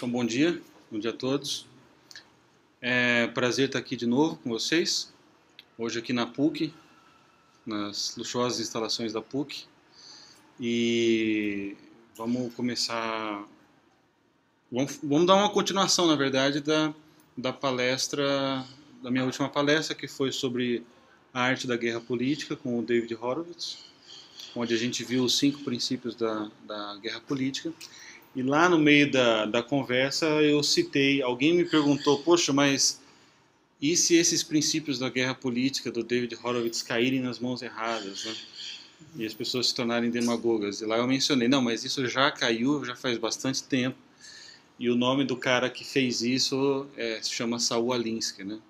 Então, bom dia a todos. É prazer estar aqui de novo com vocês, hoje aqui na PUC, nas luxuosas instalações da PUC. E vamos começar, vamos dar uma continuação, na verdade, da palestra, da minha última palestra, que foi sobre a arte da guerra política, com o David Horowitz, onde a gente viu os 5 princípios da guerra política. E lá no meio da conversa eu citei, alguém me perguntou, poxa, mas e se esses princípios da guerra política do David Horowitz caírem nas mãos erradas, né? E as pessoas se tornarem demagogas? E lá eu mencionei, não, mas isso já caiu, já faz bastante tempo. E o nome do cara que fez isso se chama Saul Alinsky, né?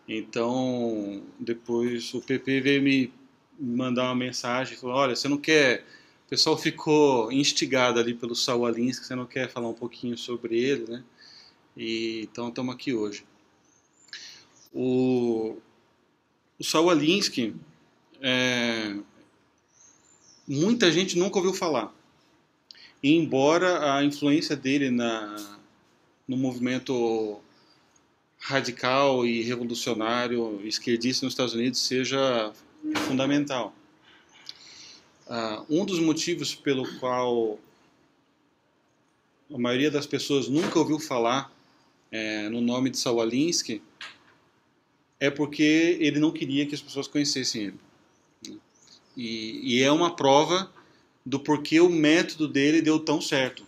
Então, depois o PP veio me mandar uma mensagem, falou, olha, você não quer... O pessoal ficou instigado ali pelo Saul Alinsky, você não quer falar um pouquinho sobre ele, né? E, então estamos aqui hoje. O Saul Alinsky, muita gente nunca ouviu falar. E embora a influência dele no movimento radical e revolucionário esquerdista nos Estados Unidos seja fundamental. Um dos motivos pelo qual a maioria das pessoas nunca ouviu falar no nome de Saul Alinsky é porque ele não queria que as pessoas conhecessem ele. E é uma prova do porquê o método dele deu tão certo.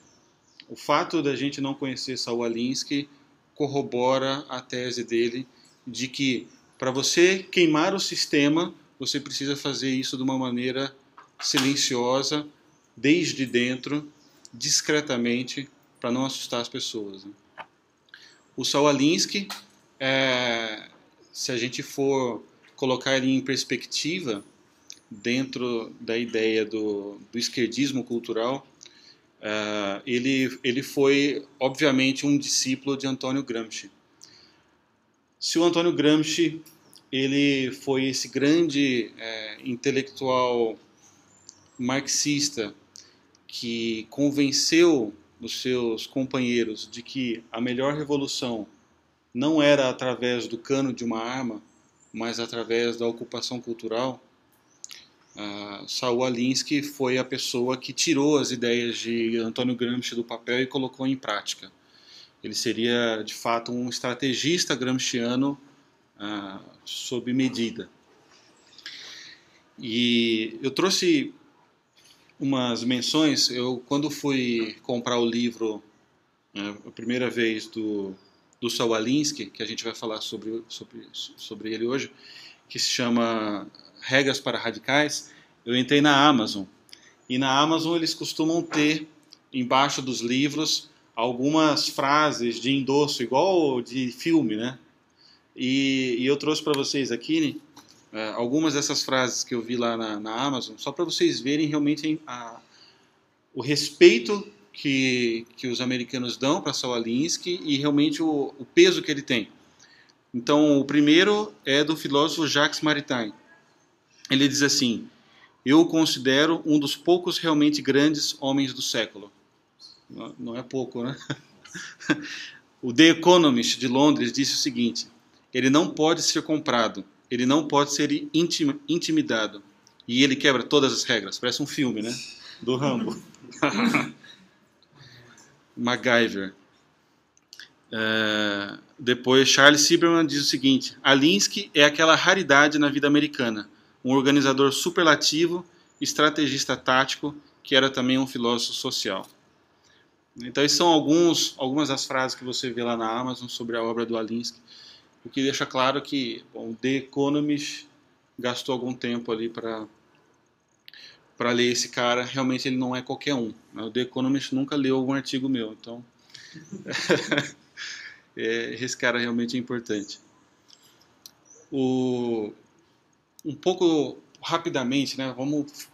O fato da gente não conhecer Saul Alinsky corrobora a tese dele de que para você queimar o sistema, você precisa fazer isso de uma maneira silenciosa, desde dentro, discretamente, para não assustar as pessoas, né? O Saul Alinsky, se a gente for colocar ele em perspectiva, dentro da ideia do esquerdismo cultural, ele foi, obviamente, um discípulo de Antônio Gramsci. Se o Antônio Gramsci ele foi esse grande intelectual marxista que convenceu os seus companheiros de que a melhor revolução não era através do cano de uma arma, mas através da ocupação cultural, Saul Alinsky foi a pessoa que tirou as ideias de Antônio Gramsci do papel e colocou em prática. Ele seria, de fato, um estrategista gramsciano sob medida. E eu trouxe umas menções. Eu, quando fui comprar o livro a primeira vez do Saul Alinsky, que a gente vai falar sobre ele hoje, que se chama Regras para Radicais, eu entrei na Amazon. E na Amazon eles costumam ter, embaixo dos livros, algumas frases de endosso, igual de filme, né? E eu trouxe para vocês aqui algumas dessas frases que eu vi lá na Amazon, só para vocês verem realmente o respeito que os americanos dão para Saul Alinsky e realmente o peso que ele tem. Então, o primeiro é do filósofo Jacques Maritain. Ele diz assim: eu o considero um dos poucos realmente grandes homens do século. Não é pouco, né? O The Economist de Londres disse o seguinte: ele não pode ser comprado, ele não pode ser intimidado. E ele quebra todas as regras. Parece um filme, né? Do Rambo. MacGyver. Depois, Charles Silberman diz o seguinte: Alinsky é aquela raridade na vida americana, um organizador superlativo, estrategista tático, que era também um filósofo social. Então, essas são algumas das frases que você vê lá na Amazon sobre a obra do Alinsky, o que deixa claro que o The Economist gastou algum tempo ali para ler esse cara. Realmente ele não é qualquer um, né? O The Economist nunca leu algum artigo meu, então esse cara realmente é importante. Um pouco rapidamente, né? Vamos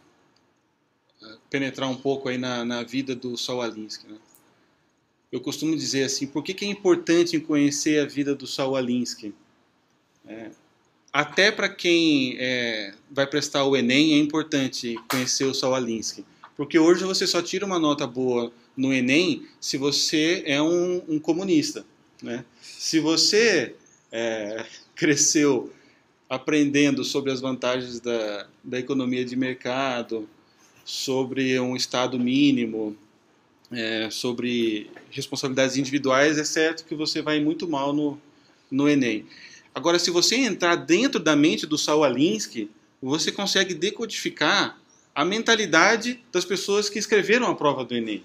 penetrar um pouco aí na vida do Saul Alinsky, né? Eu costumo dizer assim, por que é importante conhecer a vida do Saul Alinsky? Até para quem vai prestar o Enem é importante conhecer o Saul Alinsky, porque hoje você só tira uma nota boa no Enem se você é um comunista, né? Se você cresceu aprendendo sobre as vantagens da economia de mercado, sobre um Estado mínimo, sobre responsabilidades individuais, é certo que você vai muito mal no Enem. Agora, se você entrar dentro da mente do Saul Alinsky, você consegue decodificar a mentalidade das pessoas que escreveram a prova do Enem.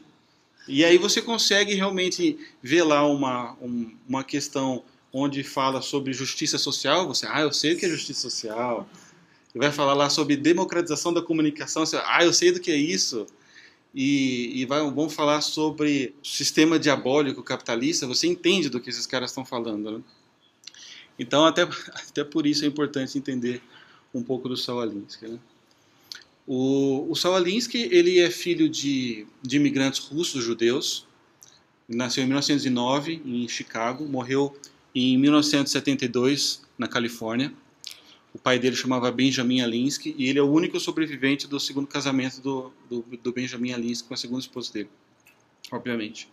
E aí você consegue realmente ver lá uma questão onde fala sobre justiça social. Você, eu sei o que é justiça social. E vai falar lá sobre democratização da comunicação. Você, eu sei do que é isso. E vão falar sobre o sistema diabólico capitalista. Você entende do que esses caras estão falando, né? Então, até por isso é importante entender um pouco do Saul Alinsky, né? O Saul Alinsky, ele é filho de imigrantes russos, judeus. Ele nasceu em 1909 em Chicago, morreu em 1972 na Califórnia. O pai dele chamava Benjamin Alinsky e ele é o único sobrevivente do segundo casamento do Benjamin Alinsky com a segunda esposa dele, obviamente.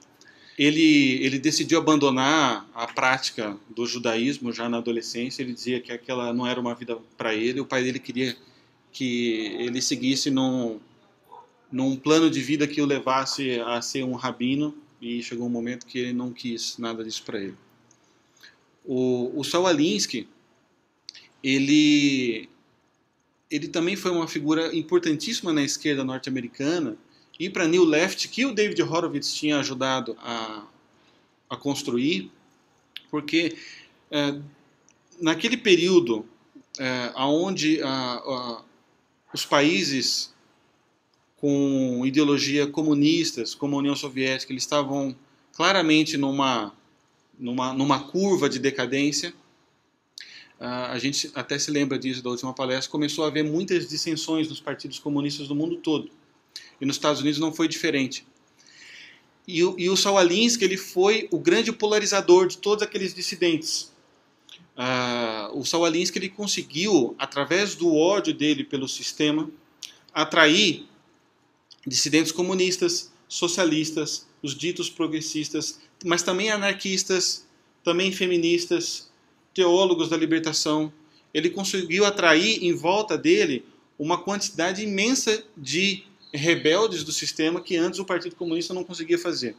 Ele decidiu abandonar a prática do judaísmo já na adolescência. Ele dizia que aquela não era uma vida para ele. O pai dele queria que ele seguisse num plano de vida que o levasse a ser um rabino, e chegou um momento que ele não quis nada disso para ele. O Saul Alinsky, ele também foi uma figura importantíssima na esquerda norte-americana e para a New Left, que o David Horowitz tinha ajudado a construir, porque naquele período onde os países com ideologia comunistas, como a União Soviética, eles estavam claramente numa curva de decadência. A gente até se lembra disso da última palestra. Começou a haver muitas dissensões nos partidos comunistas do mundo todo. E nos Estados Unidos não foi diferente. E o Saul Alinsky, ele foi o grande polarizador de todos aqueles dissidentes. O Saul Alinsky, ele conseguiu, através do ódio dele pelo sistema, atrair dissidentes comunistas, socialistas, os ditos progressistas, mas também anarquistas, também feministas, teólogos da libertação. Ele conseguiu atrair em volta dele uma quantidade imensa de rebeldes do sistema que antes o Partido Comunista não conseguia fazer.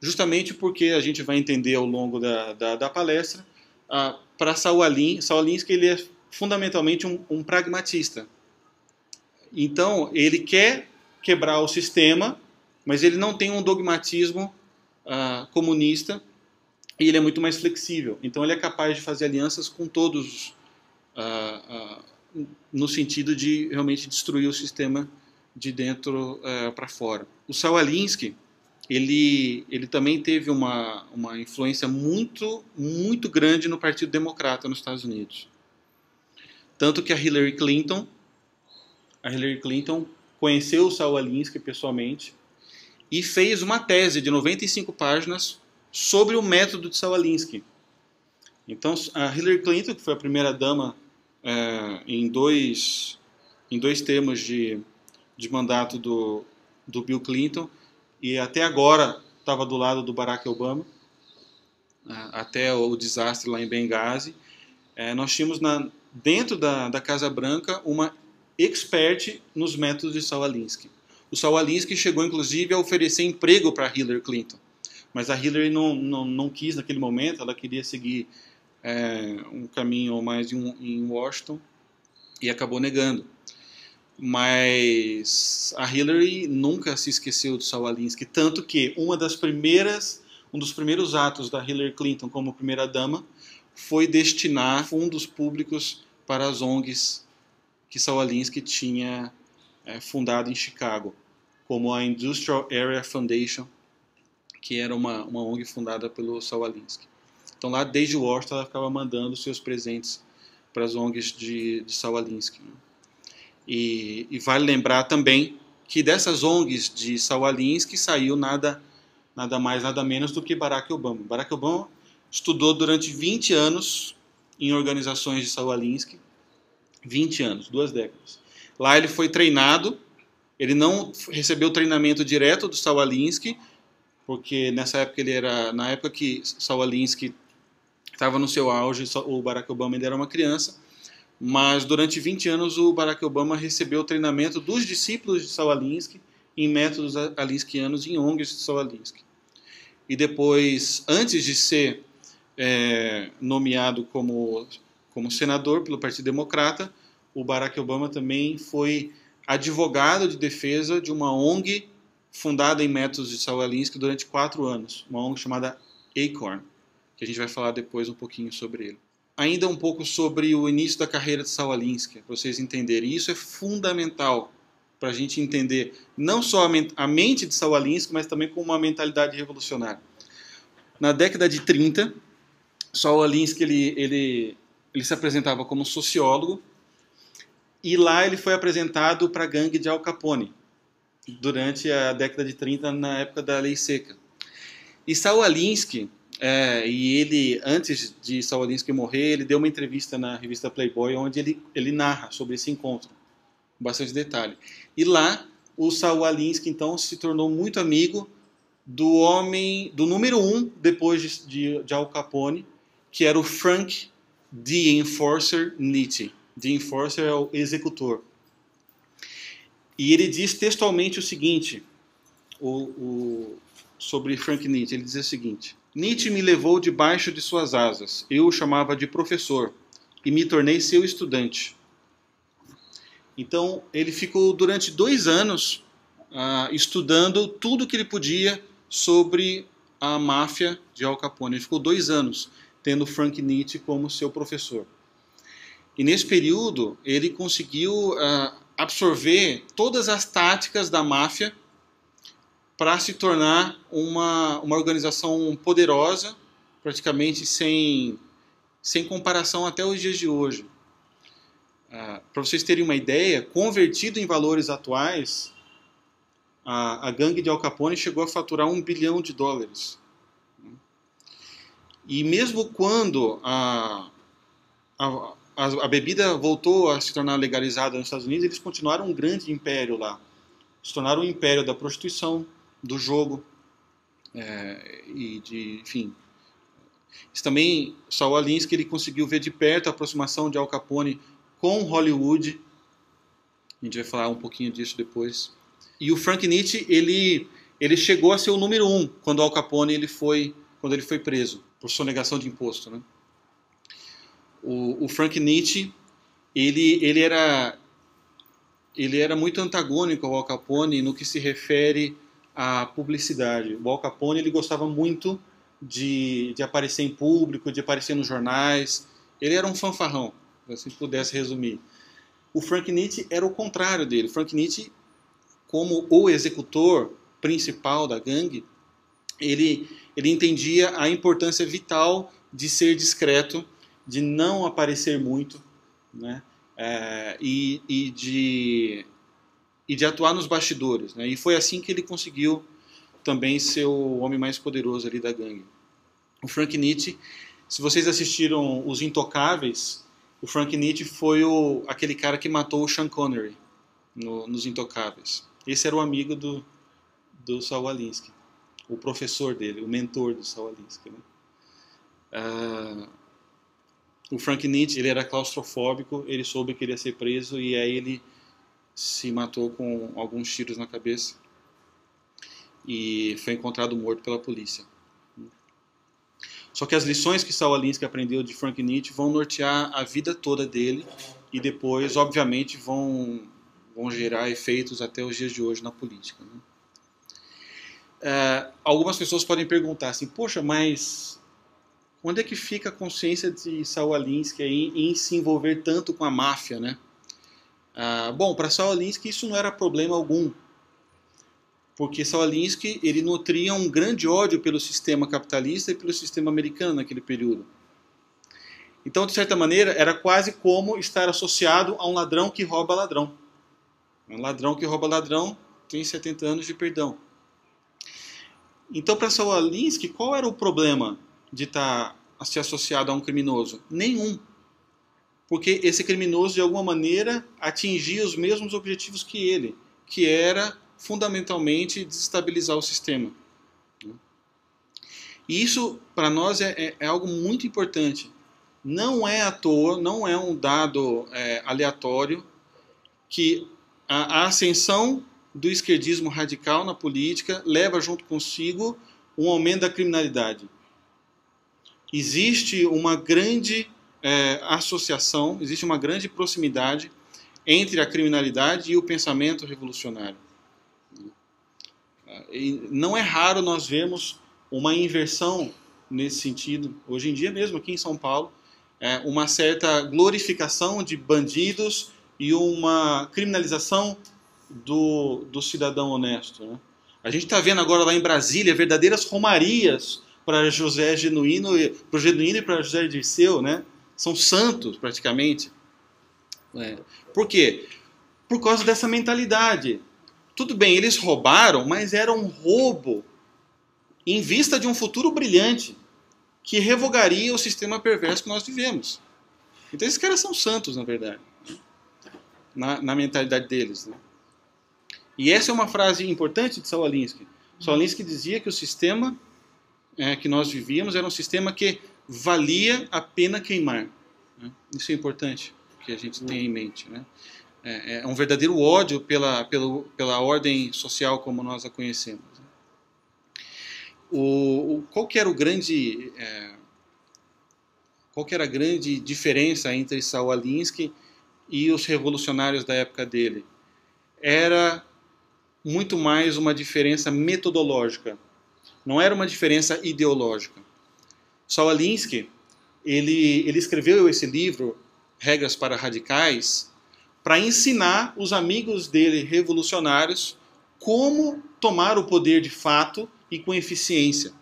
Justamente porque a gente vai entender ao longo da palestra, para Saul Alinsky, ele é fundamentalmente um pragmatista. Então, ele quer quebrar o sistema, mas ele não tem um dogmatismo comunista, e ele é muito mais flexível. Então, ele é capaz de fazer alianças com todos, no sentido de realmente destruir o sistema de dentro para fora. O Saul Alinsky, ele também teve uma influência muito, muito grande no Partido Democrata nos Estados Unidos. Tanto que a Hillary Clinton conheceu o Saul Alinsky pessoalmente e fez uma tese de 95 páginas sobre o método de Saul Alinsky. Então, a Hillary Clinton, que foi a primeira dama em dois termos de mandato do Bill Clinton, e até agora estava do lado do Barack Obama, até o desastre lá em Benghazi. Nós tínhamos dentro da Casa Branca uma expert nos métodos de Saul Alinsky. O Saul Alinsky chegou inclusive a oferecer emprego para Hillary Clinton, mas a Hillary não quis naquele momento. Ela queria seguir um caminho mais em Washington e acabou negando. Mas a Hillary nunca se esqueceu do Saul Alinsky, tanto que um dos primeiros atos da Hillary Clinton como primeira-dama foi destinar fundos públicos para as ONGs que Saul Alinsky tinha fundado em Chicago, como a Industrial Area Foundation, que era uma ONG fundada pelo Saul Alinsky. Então lá, desde Washington, ela ficava mandando seus presentes para as ONGs de Saul Alinsky, né? E vale lembrar também que dessas ONGs de Saul Alinsky saiu nada mais, nada menos do que Barack Obama. Barack Obama estudou durante 20 anos em organizações de Saul Alinsky, 20 anos, 2 décadas. Lá ele foi treinado Ele não recebeu treinamento direto do Saul Alinsky, porque nessa época na época que Saul Alinsky estava no seu auge, o Barack Obama ainda era uma criança, mas durante 20 anos o Barack Obama recebeu o treinamento dos discípulos de Saul Alinsky em métodos alinskianos em ONGs de Saul Alinsky. E depois, antes de ser nomeado como senador pelo Partido Democrata, o Barack Obama também foi advogado de defesa de uma ONG fundada em métodos de Saul Alinsky durante 4 anos, uma ONG chamada Acorn, que a gente vai falar depois um pouquinho sobre ele. Ainda um pouco sobre o início da carreira de Saul Alinsky, para vocês entenderem. E isso é fundamental para a gente entender não só a mente de Saul Alinsky, mas também com uma mentalidade revolucionária. Na década de 30, Saul Alinsky ele se apresentava como sociólogo, e lá ele foi apresentado para a gangue de Al Capone, durante a década de 30, na época da Lei Seca. E Saul Alinsky, antes de Saul Alinsky morrer, ele deu uma entrevista na revista Playboy, onde ele narra sobre esse encontro, com bastante detalhe. E lá, o Saul Alinsky, então, se tornou muito amigo do número 1, depois de Al Capone, que era o Frank The Enforcer Nitti. The Enforcer é o executor. E ele diz textualmente o seguinte, sobre Frank Nitti. Ele diz o seguinte: Nitti me levou debaixo de suas asas. Eu o chamava de professor e me tornei seu estudante. Então, ele ficou durante 2 anos estudando tudo que ele podia sobre a máfia de Al Capone. Ele ficou 2 anos tendo Frank Nitti como seu professor. E nesse período, ele conseguiu absorver todas as táticas da máfia para se tornar uma organização poderosa, praticamente sem comparação até os dias de hoje. Para vocês terem uma ideia, convertido em valores atuais, a gangue de Al Capone chegou a faturar $1 bilhão. E mesmo quando a bebida voltou a se tornar legalizada nos Estados Unidos, eles continuaram um grande império lá. Se tornaram um império da prostituição, do jogo, enfim. Isso também, Saul Alinsky, ele conseguiu ver de perto a aproximação de Al Capone com Hollywood. A gente vai falar um pouquinho disso depois. E o Frank Nitti, ele chegou a ser o número 1 quando Al Capone quando ele foi preso por sonegação de imposto, né? O Frank Nitti, ele era muito antagônico ao Al Capone no que se refere à publicidade. O Al Capone, ele gostava muito de aparecer em público, de aparecer nos jornais. Ele era um fanfarrão, se pudesse resumir. O Frank Nitti era o contrário dele. O Frank Nitti, como o executor principal da gangue, ele entendia a importância vital de ser discreto, de não aparecer muito, né? E de atuar nos bastidores, né? E foi assim que ele conseguiu também ser o homem mais poderoso ali da gangue. O Frank Nitti, se vocês assistiram Os Intocáveis, o Frank Nitti foi aquele cara que matou o Sean Connery nos Intocáveis. Esse era o amigo do Saul Alinsky, o professor dele, o mentor do Saul Alinsky, né? O Frank Nitti, ele era claustrofóbico, ele soube que ele ia ser preso e aí ele se matou com alguns tiros na cabeça e foi encontrado morto pela polícia. Só que as lições que Saul Alinsky aprendeu de Frank Nitti vão nortear a vida toda dele e depois, obviamente, vão gerar efeitos até os dias de hoje na política, né? Algumas pessoas podem perguntar assim, poxa, mas onde é que fica a consciência de Saul Alinsky em se envolver tanto com a máfia, né? Bom, para Saul Alinsky isso não era problema algum, porque Saul Alinsky, ele nutria um grande ódio pelo sistema capitalista e pelo sistema americano naquele período. Então, de certa maneira, era quase como estar associado a um ladrão que rouba ladrão. Um ladrão que rouba ladrão tem 70 anos de perdão. Então, para Saul Alinsky, qual era o problema de estar se associado a um criminoso? Nenhum. Porque esse criminoso, de alguma maneira, atingia os mesmos objetivos que ele. que era fundamentalmente desestabilizar o sistema. E isso, para nós, é algo muito importante. Não é à toa, não é um dado aleatório que a ascensão do esquerdismo radical na política leva junto consigo um aumento da criminalidade. Existe uma grande associação, existe uma grande proximidade entre a criminalidade e o pensamento revolucionário. E não é raro nós vermos uma inversão nesse sentido. Hoje em dia mesmo, aqui em São Paulo, uma certa glorificação de bandidos e uma criminalização do cidadão honesto. Né? A gente está vendo agora lá em Brasília verdadeiras romarias para José Genuíno, para o Genuíno e para José Dirceu, né? São santos praticamente. Por quê? Por causa dessa mentalidade. Tudo bem, eles roubaram, mas era um roubo em vista de um futuro brilhante que revogaria o sistema perverso que nós vivemos. Então esses caras são santos, na verdade, na mentalidade deles. Né? E essa é uma frase importante de Saul Alinsky. Saul Alinsky dizia que o sistema que nós vivíamos era um sistema que valia a pena queimar. Né? Isso é importante que a gente tenha em mente. Né? É um verdadeiro ódio pela ordem social como nós a conhecemos. Qual que era a grande diferença entre Saul Alinsky e os revolucionários da época dele? Era muito mais uma diferença metodológica. Não era uma diferença ideológica. Saul Alinsky, ele escreveu esse livro, Regras para Radicais, para ensinar os amigos dele revolucionários como tomar o poder de fato e com eficiência.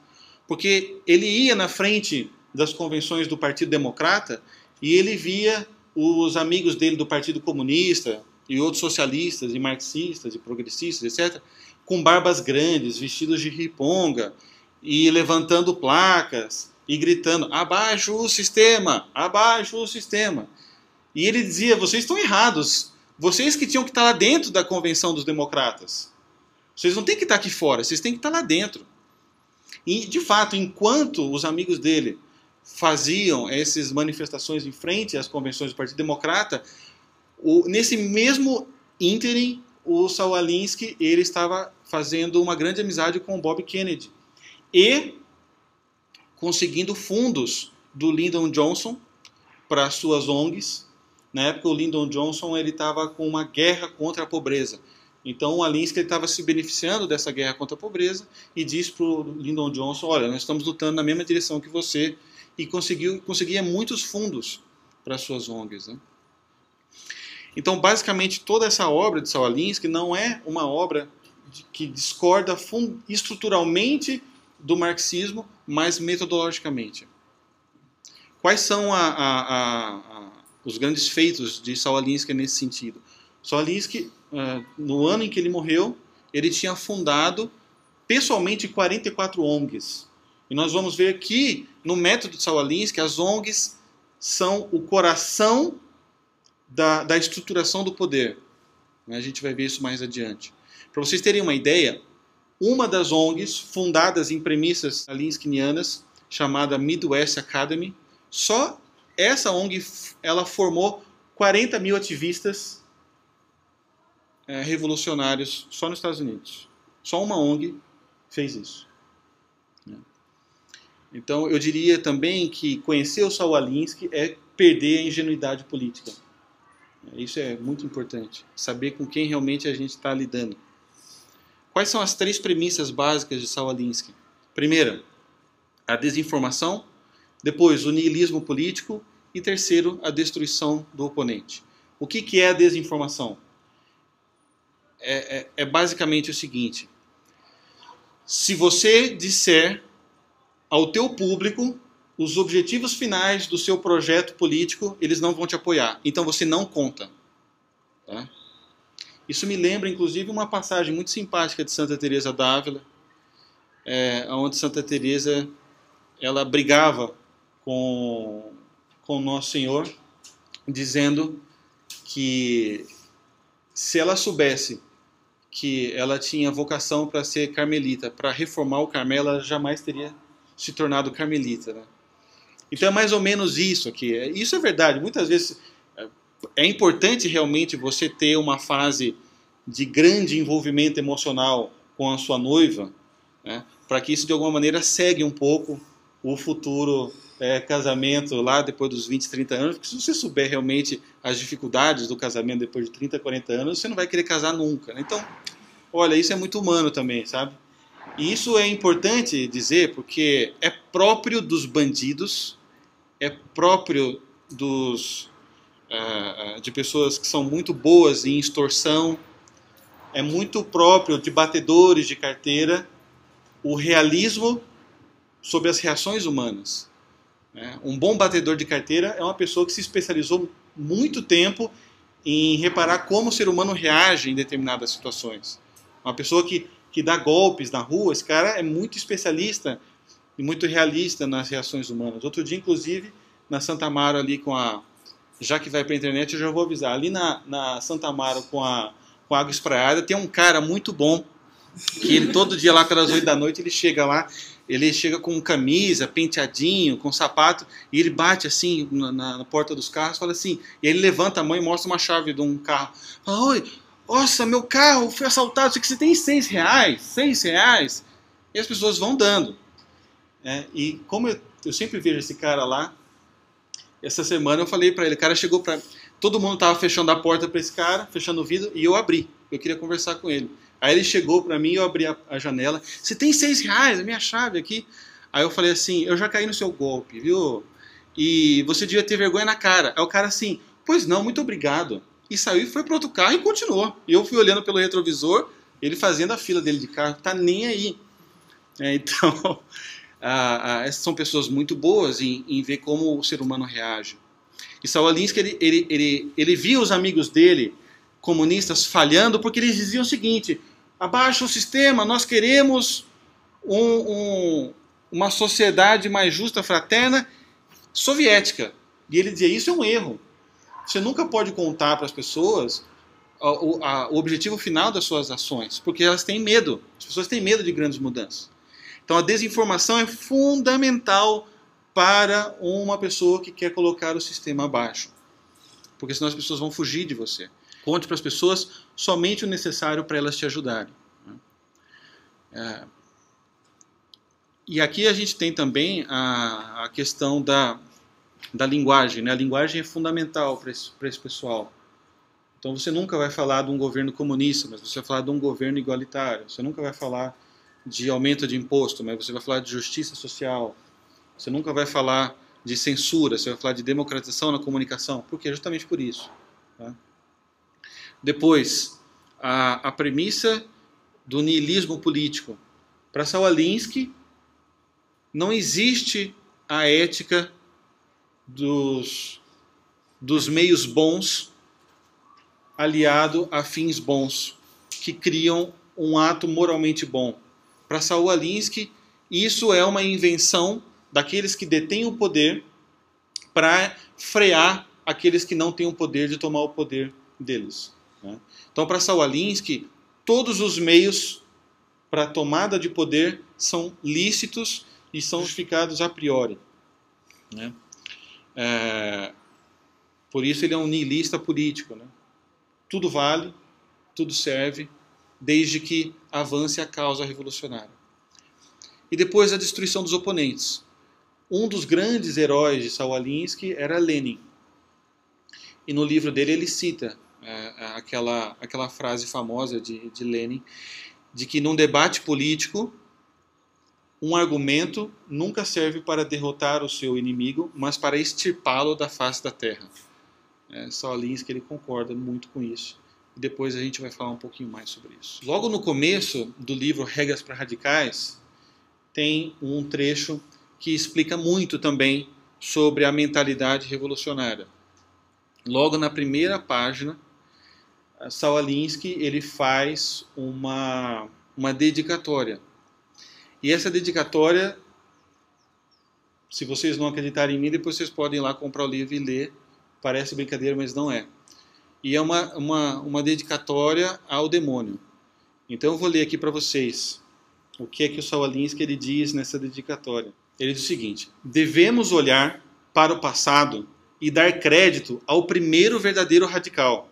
Porque ele ia na frente das convenções do Partido Democrata e ele via os amigos dele do Partido Comunista e outros socialistas e marxistas e progressistas, etc., com barbas grandes, vestidos de riponga e levantando placas e gritando: abaixo o sistema, abaixo o sistema. E ele dizia: vocês estão errados, vocês que tinham que estar lá dentro da convenção dos democratas. Vocês não têm que estar aqui fora, vocês têm que estar lá dentro. E, de fato, enquanto os amigos dele faziam essas manifestações em frente às convenções do Partido Democrata, nesse mesmo ínterim, o Saul Alinsky ele estava fazendo uma grande amizade com o Bob Kennedy e conseguindo fundos do Lyndon Johnson para suas ONGs. Na época, o Lyndon Johnson ele estava com uma guerra contra a pobreza. Então, o Alinsky estava se beneficiando dessa guerra contra a pobreza e disse para o Lyndon Johnson: olha, nós estamos lutando na mesma direção que você, e conseguia muitos fundos para suas ONGs. Né? Então, basicamente, toda essa obra de Saul Alinsky não é uma obra que discorda estruturalmente do marxismo, mas metodologicamente. Quais são os grandes feitos de Saul Alinsky nesse sentido? Saul Alinsky, no ano em que ele morreu, ele tinha fundado pessoalmente 44 ONGs. E nós vamos ver que, no método de Saul Alinsky, as ONGs são o coração da estruturação do poder. A gente vai ver isso mais adiante. Para vocês terem uma ideia, uma das ONGs, fundadas em premissas alinskinianas, chamada Midwest Academy, só essa ONG ela formou 40 mil ativistas revolucionários só nos Estados Unidos. Só uma ONG fez isso. Então, eu diria também que conhecer o Saul Alinsky é perder a ingenuidade política. Isso é muito importante. Saber com quem realmente a gente está lidando. Quais são as 3 premissas básicas de Saul Alinsky? Primeira, a desinformação. Depois, o niilismo político. E terceiro, a destruição do oponente. O que é a desinformação? É basicamente o seguinte: se você disser ao teu público os objetivos finais do seu projeto político, eles não vão te apoiar. Então você não conta. Tá? Isso me lembra, inclusive, uma passagem muito simpática de Santa Teresa d'Ávila, onde Santa Teresa ela brigava com Nosso Senhor, dizendo que se ela soubesse que ela tinha vocação para ser carmelita. Para reformar o Carmelo, ela jamais teria se tornado carmelita, né? Então é mais ou menos isso aqui. Isso é verdade. Muitas vezes é importante realmente você ter uma fase de grande envolvimento emocional com a sua noiva, né, para que isso de alguma maneira segue um pouco o futuro casamento lá depois dos 20, 30 anos, porque se você souber realmente as dificuldades do casamento depois de 30, 40 anos, você não vai querer casar nunca, né? Então, olha, isso é muito humano também, sabe? E isso é importante dizer porque é próprio dos bandidos, é próprio de pessoas que são muito boas em extorsão, é muito próprio de batedores de carteira o realismo sobre as reações humanas. Um bom batedor de carteira é uma pessoa que se especializou muito tempo em reparar como o ser humano reage em determinadas situações. Uma pessoa que dá golpes na rua, esse cara é muito especialista e muito realista nas reações humanas. Outro dia, inclusive, na Santa Amaro ali já que vai para a internet, eu já vou avisar. Ali na Santa Amaro com a água espraiada, tem um cara muito bom, que ele todo dia lá pelas 8 da noite, ele chega com camisa, penteadinho, com sapato, e ele bate assim na porta dos carros, fala assim, e ele levanta a mão e mostra uma chave de um carro. Fala, oi, nossa, meu carro foi assaltado, isso aqui você tem R$6, R$6. E as pessoas vão dando. E como eu sempre vejo esse cara lá, essa semana eu falei para ele, o cara chegou para... Todo mundo estava fechando a porta para esse cara, fechando o vidro, e eu abri. Eu queria conversar com ele. Aí ele chegou para mim, eu abri a janela. Você tem R$6, a minha chave aqui. Aí eu falei assim, eu já caí no seu golpe, viu? E você devia ter vergonha na cara. Aí o cara assim, pois não, muito obrigado. E saiu e foi para outro carro e continuou. E eu fui olhando pelo retrovisor, ele fazendo a fila dele de carro, tá nem aí. Então... essas são pessoas muito boas em ver como o ser humano reage. E Saul Alinsky, ele via os amigos dele, comunistas, falhando, porque eles diziam o seguinte, abaixa o sistema, nós queremos uma sociedade mais justa, fraterna, soviética. E ele dizia, isso é um erro. Você nunca pode contar para as pessoas o objetivo final das suas ações, porque elas têm medo. As pessoas têm medo de grandes mudanças. Então a desinformação é fundamental para uma pessoa que quer colocar o sistema abaixo. Porque senão as pessoas vão fugir de você. Conte para as pessoas somente o necessário para elas te ajudarem. E aqui a gente tem também a questão da linguagem, né? A linguagem é fundamental para esse pessoal. Então você nunca vai falar de um governo comunista, mas você vai falar de um governo igualitário. Você nunca vai falar de aumento de imposto, mas você vai falar de justiça social. Você nunca vai falar de censura, você vai falar de democratização na comunicação. Por quê? Justamente por isso. Tá? Depois, a premissa do niilismo político. Para Saul Alinsky, não existe a ética dos meios bons aliado a fins bons, que criam um ato moralmente bom. Para Saul Alinsky, isso é uma invenção daqueles que detêm o poder para frear aqueles que não têm o poder de tomar o poder deles. Né? Então, para Saul Alinsky, todos os meios para a tomada de poder são lícitos e são justificados a priori. Né? Por isso ele é um niilista político. Né? Tudo vale, tudo serve, desde que avance a causa revolucionária. E depois a destruição dos oponentes. Um dos grandes heróis de Saul Alinsky era Lenin. E no livro dele ele cita aquela frase famosa de Lenin, de que num debate político, um argumento nunca serve para derrotar o seu inimigo, mas para extirpá-lo da face da terra. Saul Alinsky ele concorda muito com isso. E depois a gente vai falar um pouquinho mais sobre isso. Logo no começo do livro Regras para Radicais, tem um trecho que explica muito também sobre a mentalidade revolucionária. Logo na primeira página, Saul Alinsky ele faz uma dedicatória. E essa dedicatória, se vocês não acreditarem em mim, depois vocês podem ir lá comprar o livro e ler. Parece brincadeira, mas não é. E é uma dedicatória ao demônio. Então eu vou ler aqui para vocês o que é que o Saul Alinsky ele diz nessa dedicatória. Ele diz o seguinte: devemos olhar para o passado e dar crédito ao primeiro verdadeiro radical.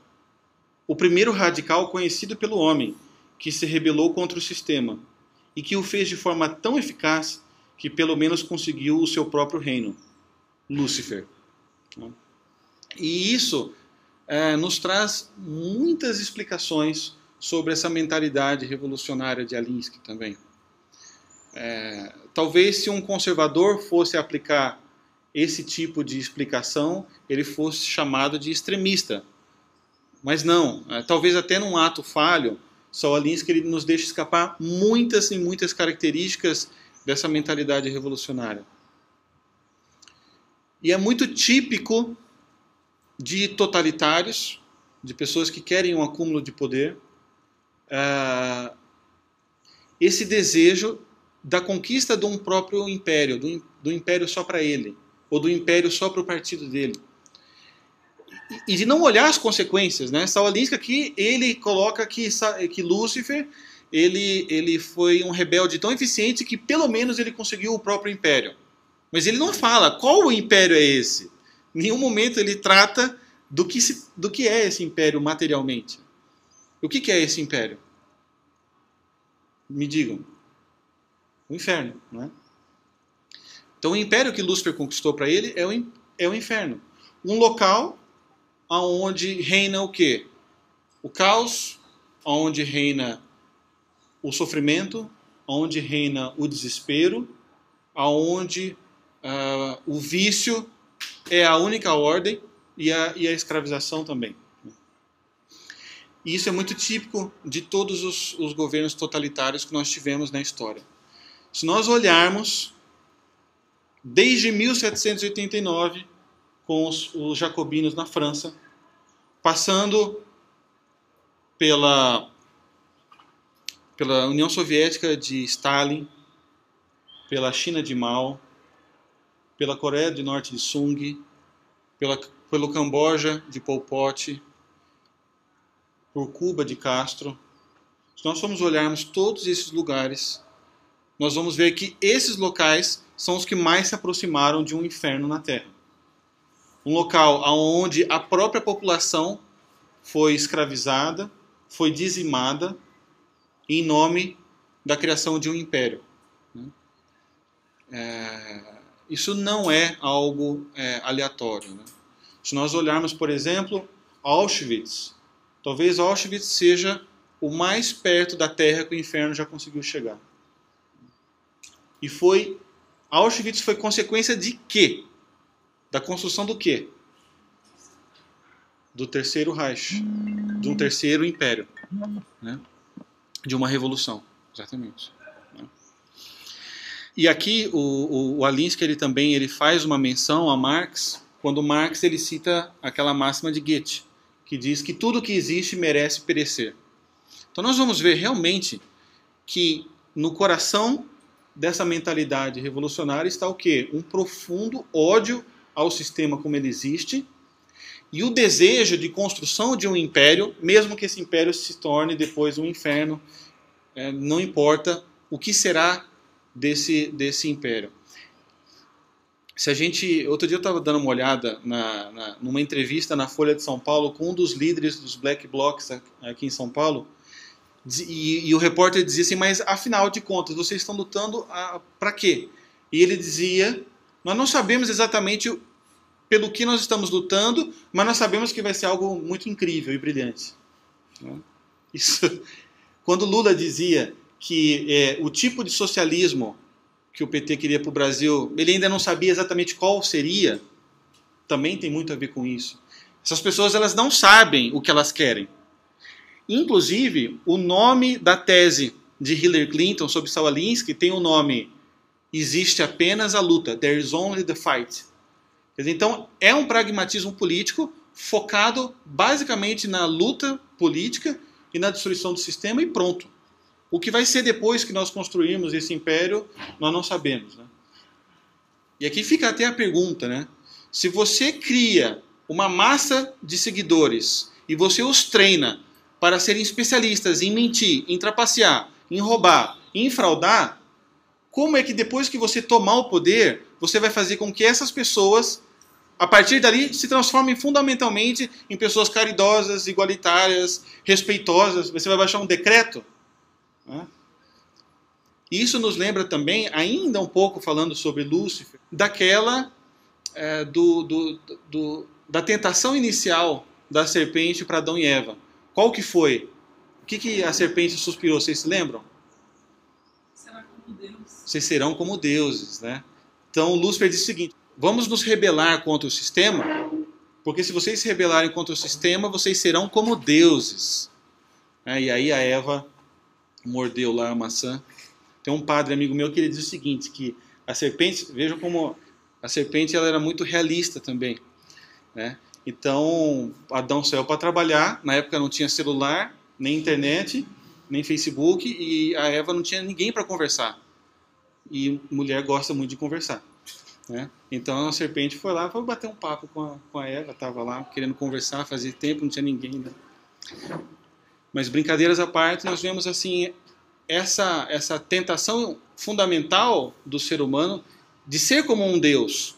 O primeiro radical conhecido pelo homem, que se rebelou contra o sistema e que o fez de forma tão eficaz que pelo menos conseguiu o seu próprio reino, Lúcifer. E isso nos traz muitas explicações sobre essa mentalidade revolucionária de Alinsky também. Talvez se um conservador fosse aplicar esse tipo de explicação, ele fosse chamado de extremista. Mas não, talvez até num ato falho, Saul Alinsky ele nos deixa escapar muitas e muitas características dessa mentalidade revolucionária. E é muito típico de totalitários, de pessoas que querem um acúmulo de poder, esse desejo da conquista de um próprio império, do império só para ele, ou do império só para o partido dele. E de não olhar as consequências, né? Saul Alinsky aqui, ele coloca que Lúcifer, ele foi um rebelde tão eficiente que pelo menos ele conseguiu o próprio império. Mas ele não fala qual o império é esse. Em nenhum momento ele trata do que é esse império materialmente. O que é esse império? Me digam. O inferno, não é? Então o império que Lúcifer conquistou para ele é o inferno. Um local onde reina o quê? O caos, onde reina o sofrimento, onde reina o desespero, onde o vício é a única ordem e a escravização também. E isso é muito típico de todos os governos totalitários que nós tivemos na história. Se nós olharmos desde 1789, com os jacobinos na França, passando pela União Soviética de Stalin, pela China de Mao, pela Coreia do Norte de Sung, pelo Camboja de Pol Pot, por Cuba de Castro. Se nós formos olharmos todos esses lugares, nós vamos ver que esses locais são os que mais se aproximaram de um inferno na Terra. Um local onde a própria população foi escravizada, foi dizimada em nome da criação de um império. Isso não é algo aleatório. Né? Se nós olharmos, por exemplo, Auschwitz, talvez Auschwitz seja o mais perto da Terra que o inferno já conseguiu chegar. E Auschwitz foi consequência de quê? Da construção do quê? Do Terceiro Reich, de um terceiro império, né? De uma revolução, exatamente. Né? E aqui o Alinsky ele faz uma menção a Marx, quando Marx ele cita aquela máxima de Goethe, que diz que tudo que existe merece perecer. Então nós vamos ver realmente que no coração dessa mentalidade revolucionária está o quê? Um profundo ódio ao sistema como ele existe e o desejo de construção de um império, mesmo que esse império se torne depois um inferno, não importa o que será desse império. Outro dia eu estava dando uma olhada numa entrevista na Folha de São Paulo com um dos líderes dos Black Blocs aqui em São Paulo, e o repórter dizia assim, mas afinal de contas, vocês estão lutando para quê? E ele dizia, nós não sabemos exatamente pelo que nós estamos lutando, mas nós sabemos que vai ser algo muito incrível e brilhante. Isso, quando Lula dizia que o tipo de socialismo que o PT queria para o Brasil, ele ainda não sabia exatamente qual seria, também tem muito a ver com isso. Essas pessoas elas não sabem o que elas querem. Inclusive, o nome da tese de Hillary Clinton sobre Saul Alinsky tem o nome Existe apenas a luta, There is only the fight. Então, é um pragmatismo político focado basicamente na luta política e na destruição do sistema e pronto. O que vai ser depois que nós construirmos esse império, nós não sabemos. Né? E aqui fica até a pergunta, né? Se você cria uma massa de seguidores e você os treina para serem especialistas em mentir, em trapacear, em roubar, em fraudar, como é que depois que você tomar o poder, você vai fazer com que essas pessoas, a partir dali, se transformem fundamentalmente em pessoas caridosas, igualitárias, respeitosas? Você vai baixar um decreto? Né? Isso nos lembra também, ainda um pouco falando sobre Lúcifer, daquela da tentação inicial da serpente para Adão e Eva. Qual que foi? O que a serpente suspirou? Vocês se lembram? Será como Deus. Vocês serão como deuses, né? Então Lúcifer diz o seguinte: vamos nos rebelar contra o sistema, porque se vocês se rebelarem contra o sistema, vocês serão como deuses. E aí a Eva mordeu lá a maçã. Tem um padre amigo meu que ele diz o seguinte, que a serpente, vejam como a serpente ela era muito realista também, né? Então Adão saiu para trabalhar, na época não tinha celular, nem internet, nem Facebook, e a Eva não tinha ninguém para conversar. E mulher gosta muito de conversar, né? Então a serpente foi lá, foi bater um papo com a Eva, estava lá querendo conversar, fazia tempo, não tinha ninguém, né? Mas brincadeiras à parte, nós vemos assim essa tentação fundamental do ser humano de ser como um Deus.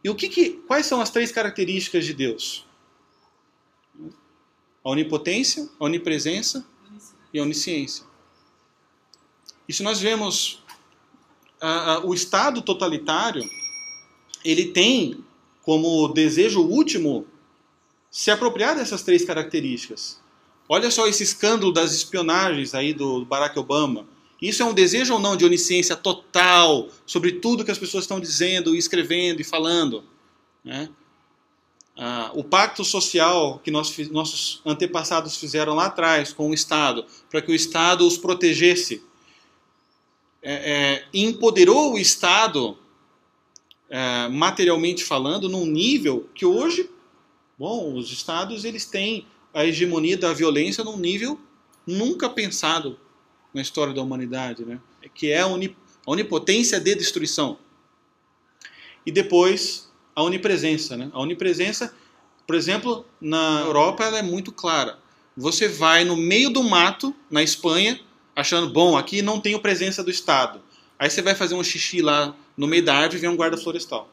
E quais são as 3 características de Deus? A onipotência, a onipresença e a onisciência. Isso nós vemos. O Estado totalitário, ele tem como desejo último se apropriar dessas 3 características. Olha só esse escândalo das espionagens aí do Barack Obama. Isso é um desejo ou não de onisciência total sobre tudo que as pessoas estão dizendo, escrevendo e falando, né? O pacto social que nossos antepassados fizeram lá atrás com o Estado, para que o Estado os protegesse, empoderou o Estado, materialmente falando, num nível que hoje, os Estados eles têm a hegemonia da violência num nível nunca pensado na história da humanidade, né? Que é a onipotência de destruição. E depois a onipresença, né? A onipresença, por exemplo, na Europa ela é muito clara. Você vai no meio do mato, na Espanha, achando, bom, aqui não tem presença do Estado. Aí você vai fazer um xixi lá no meio da árvore e vem um guarda florestal.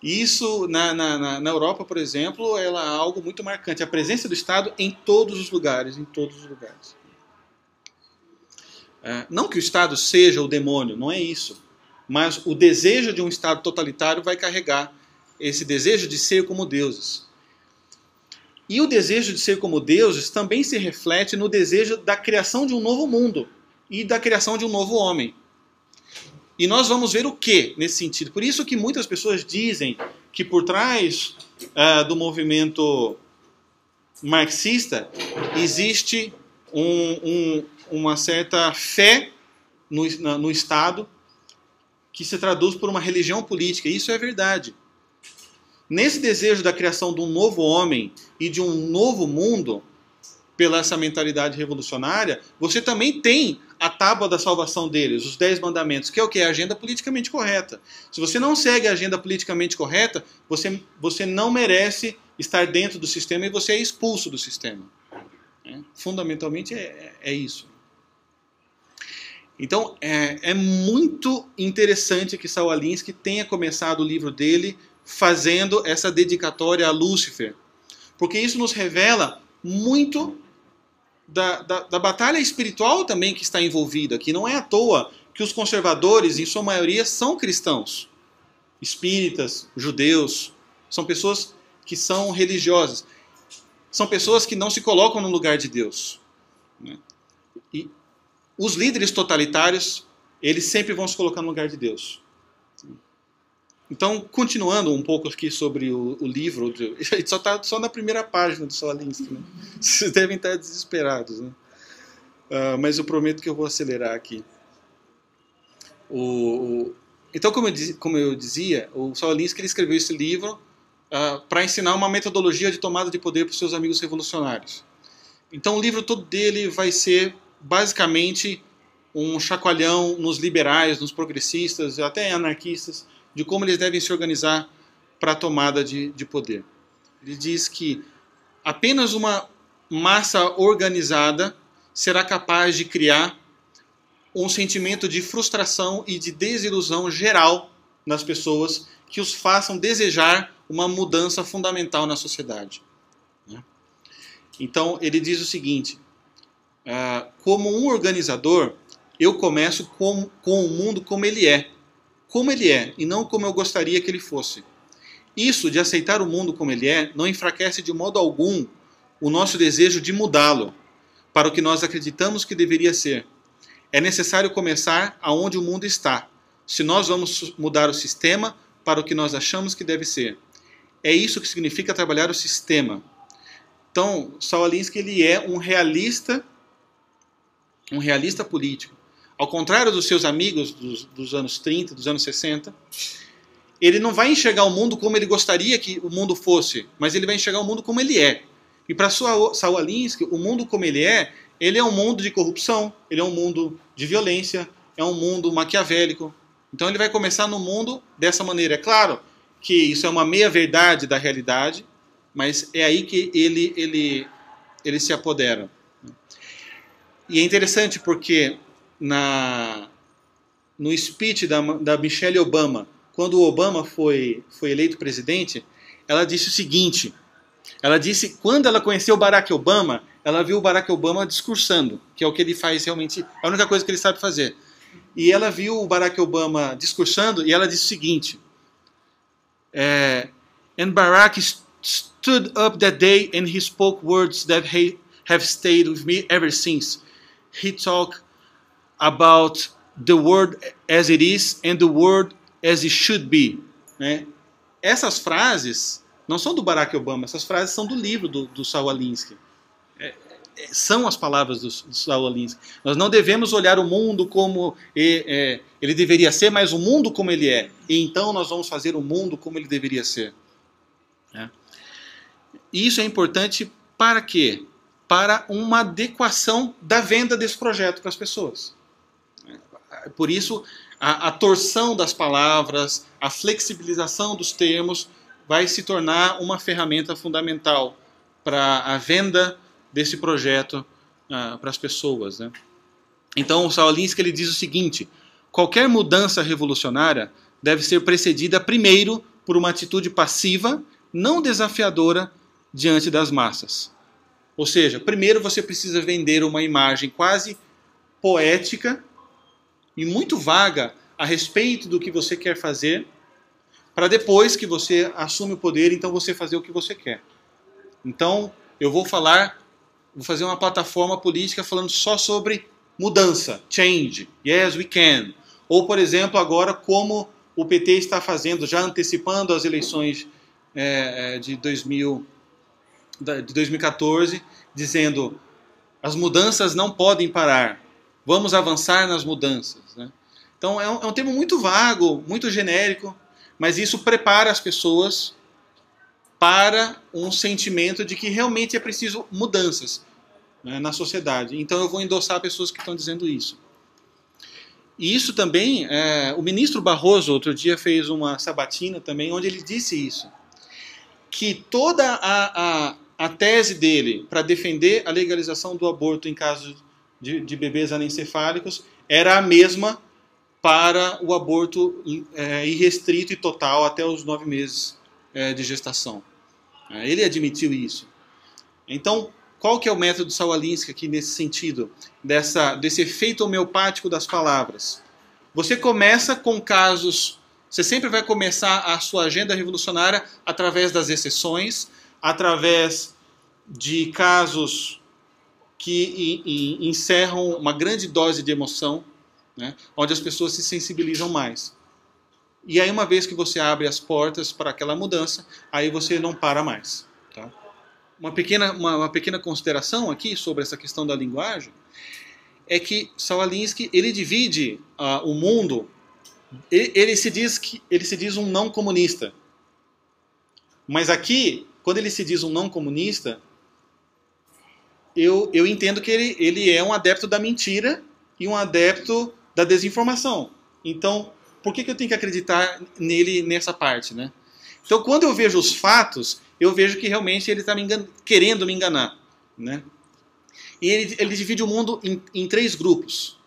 Isso, na Europa, por exemplo, ela é algo muito marcante. A presença do Estado em todos os lugares, em todos os lugares. Não que o Estado seja o demônio, não é isso. Mas o desejo de um Estado totalitário vai carregar esse desejo de ser como deuses. E o desejo de ser como deuses também se reflete no desejo da criação de um novo mundo e da criação de um novo homem. E nós vamos ver o que nesse sentido. Por isso que muitas pessoas dizem que por trás do movimento marxista existe uma certa fé no Estado que se traduz por uma religião política. E isso é verdade. Nesse desejo da criação de um novo homem e de um novo mundo, pela essa mentalidade revolucionária, você também tem a tábua da salvação deles, os 10 mandamentos, que é o que? A agenda politicamente correta. Se você não segue a agenda politicamente correta, você não merece estar dentro do sistema e você é expulso do sistema. Fundamentalmente é isso. Então, é muito interessante que Saul Alinsky tenha começado o livro dele fazendo essa dedicatória a Lúcifer, porque isso nos revela muito da batalha espiritual também que está envolvida, que não é à toa que os conservadores, em sua maioria, são cristãos, espíritas, judeus, são pessoas que são religiosas, são pessoas que não se colocam no lugar de Deus, né? E os líderes totalitários, eles sempre vão se colocar no lugar de Deus. Então, continuando um pouco aqui sobre o livro, a gente só está só na primeira página do Saul Alinsky, né? Vocês devem estar desesperados, né? Mas eu prometo que eu vou acelerar aqui. Então, como eu dizia, o Saul Alinsky ele escreveu esse livro para ensinar uma metodologia de tomada de poder para os seus amigos revolucionários. Então, o livro todo dele vai ser, basicamente, um chacoalhão nos liberais, nos progressistas, até anarquistas, de como eles devem se organizar para a tomada de poder. Ele diz que apenas uma massa organizada será capaz de criar um sentimento de frustração e de desilusão geral nas pessoas que os façam desejar uma mudança fundamental na sociedade. Então, ele diz o seguinte, como um organizador, eu começo com o mundo como ele é, e não como eu gostaria que ele fosse. Isso de aceitar o mundo como ele é, não enfraquece de modo algum o nosso desejo de mudá-lo para o que nós acreditamos que deveria ser. É necessário começar aonde o mundo está, se nós vamos mudar o sistema para o que nós achamos que deve ser. É isso que significa trabalhar o sistema. Então, Saul Alinsky, ele é um realista político. Ao contrário dos seus amigos dos anos 30, dos anos 60, ele não vai enxergar o mundo como ele gostaria que o mundo fosse, mas ele vai enxergar o mundo como ele é. E para Saul Alinsky, o mundo como ele é um mundo de corrupção, ele é um mundo de violência, é um mundo maquiavélico. Então ele vai começar no mundo dessa maneira. É claro que isso é uma meia-verdade da realidade, mas é aí que ele se apodera. E é interessante porque no speech da Michelle Obama, quando o Obama foi eleito presidente, ela disse o seguinte, ela disse, quando ela conheceu o Barack Obama, ela viu o Barack Obama discursando, que é o que ele faz realmente, a única coisa que ele sabe fazer. E ela viu o Barack Obama discursando e ela disse o seguinte, and Barack stood up that day and he spoke words that have stayed with me ever since. He talked about the world as it is and the world as it should be. Né? Essas frases não são do Barack Obama, essas frases são do livro do Saul Alinsky. São as palavras do Saul Alinsky. Nós não devemos olhar o mundo como ele deveria ser, mas o mundo como ele é. E então nós vamos fazer o mundo como ele deveria ser. E isso é importante para quê? Para uma adequação da venda desse projeto para as pessoas. Por isso, a torção das palavras, a flexibilização dos termos vai se tornar uma ferramenta fundamental para a venda desse projeto para as pessoas. Né? Então, o Saul Alinsky, ele diz o seguinte, qualquer mudança revolucionária deve ser precedida primeiro por uma atitude passiva, não desafiadora, diante das massas. Ou seja, primeiro você precisa vender uma imagem quase poética e muito vaga a respeito do que você quer fazer, para depois que você assume o poder, então você fazer o que você quer. Então, eu vou fazer uma plataforma política falando só sobre mudança, change, yes we can. Ou, por exemplo, agora como o PT está fazendo, já antecipando as eleições de 2014, dizendo as mudanças não podem parar, vamos avançar nas mudanças. Né? Então é um termo muito vago, muito genérico, mas isso prepara as pessoas para um sentimento de que realmente é preciso mudanças, né, na sociedade. Então eu vou endossar pessoas que estão dizendo isso. E isso também, o ministro Barroso outro dia fez uma sabatina também, onde ele disse isso, que toda a tese dele para defender a legalização do aborto em caso de bebês anencefálicos era a mesma para o aborto irrestrito e total até os 9 meses de gestação. Ele admitiu isso. Então, qual que é o método Saul Alinsky aqui nesse sentido? Desse efeito homeopático das palavras. Você começa com casos... Você sempre vai começar a sua agenda revolucionária através das exceções, através de casos que encerram uma grande dose de emoção, né, onde as pessoas se sensibilizam mais. E aí, uma vez que você abre as portas para aquela mudança, aí você não para mais. Tá? Uma pequena consideração aqui sobre essa questão da linguagem é que Saul Alinsky, ele divide o mundo... Ele se diz um não comunista. Mas aqui, quando ele se diz um não comunista, eu entendo que ele é um adepto da mentira e um adepto da desinformação. Então, por que eu tenho que acreditar nele nessa parte, né? Então, quando eu vejo os fatos, eu vejo que realmente ele está querendo me enganar. né? E ele divide o mundo em 3 grupos,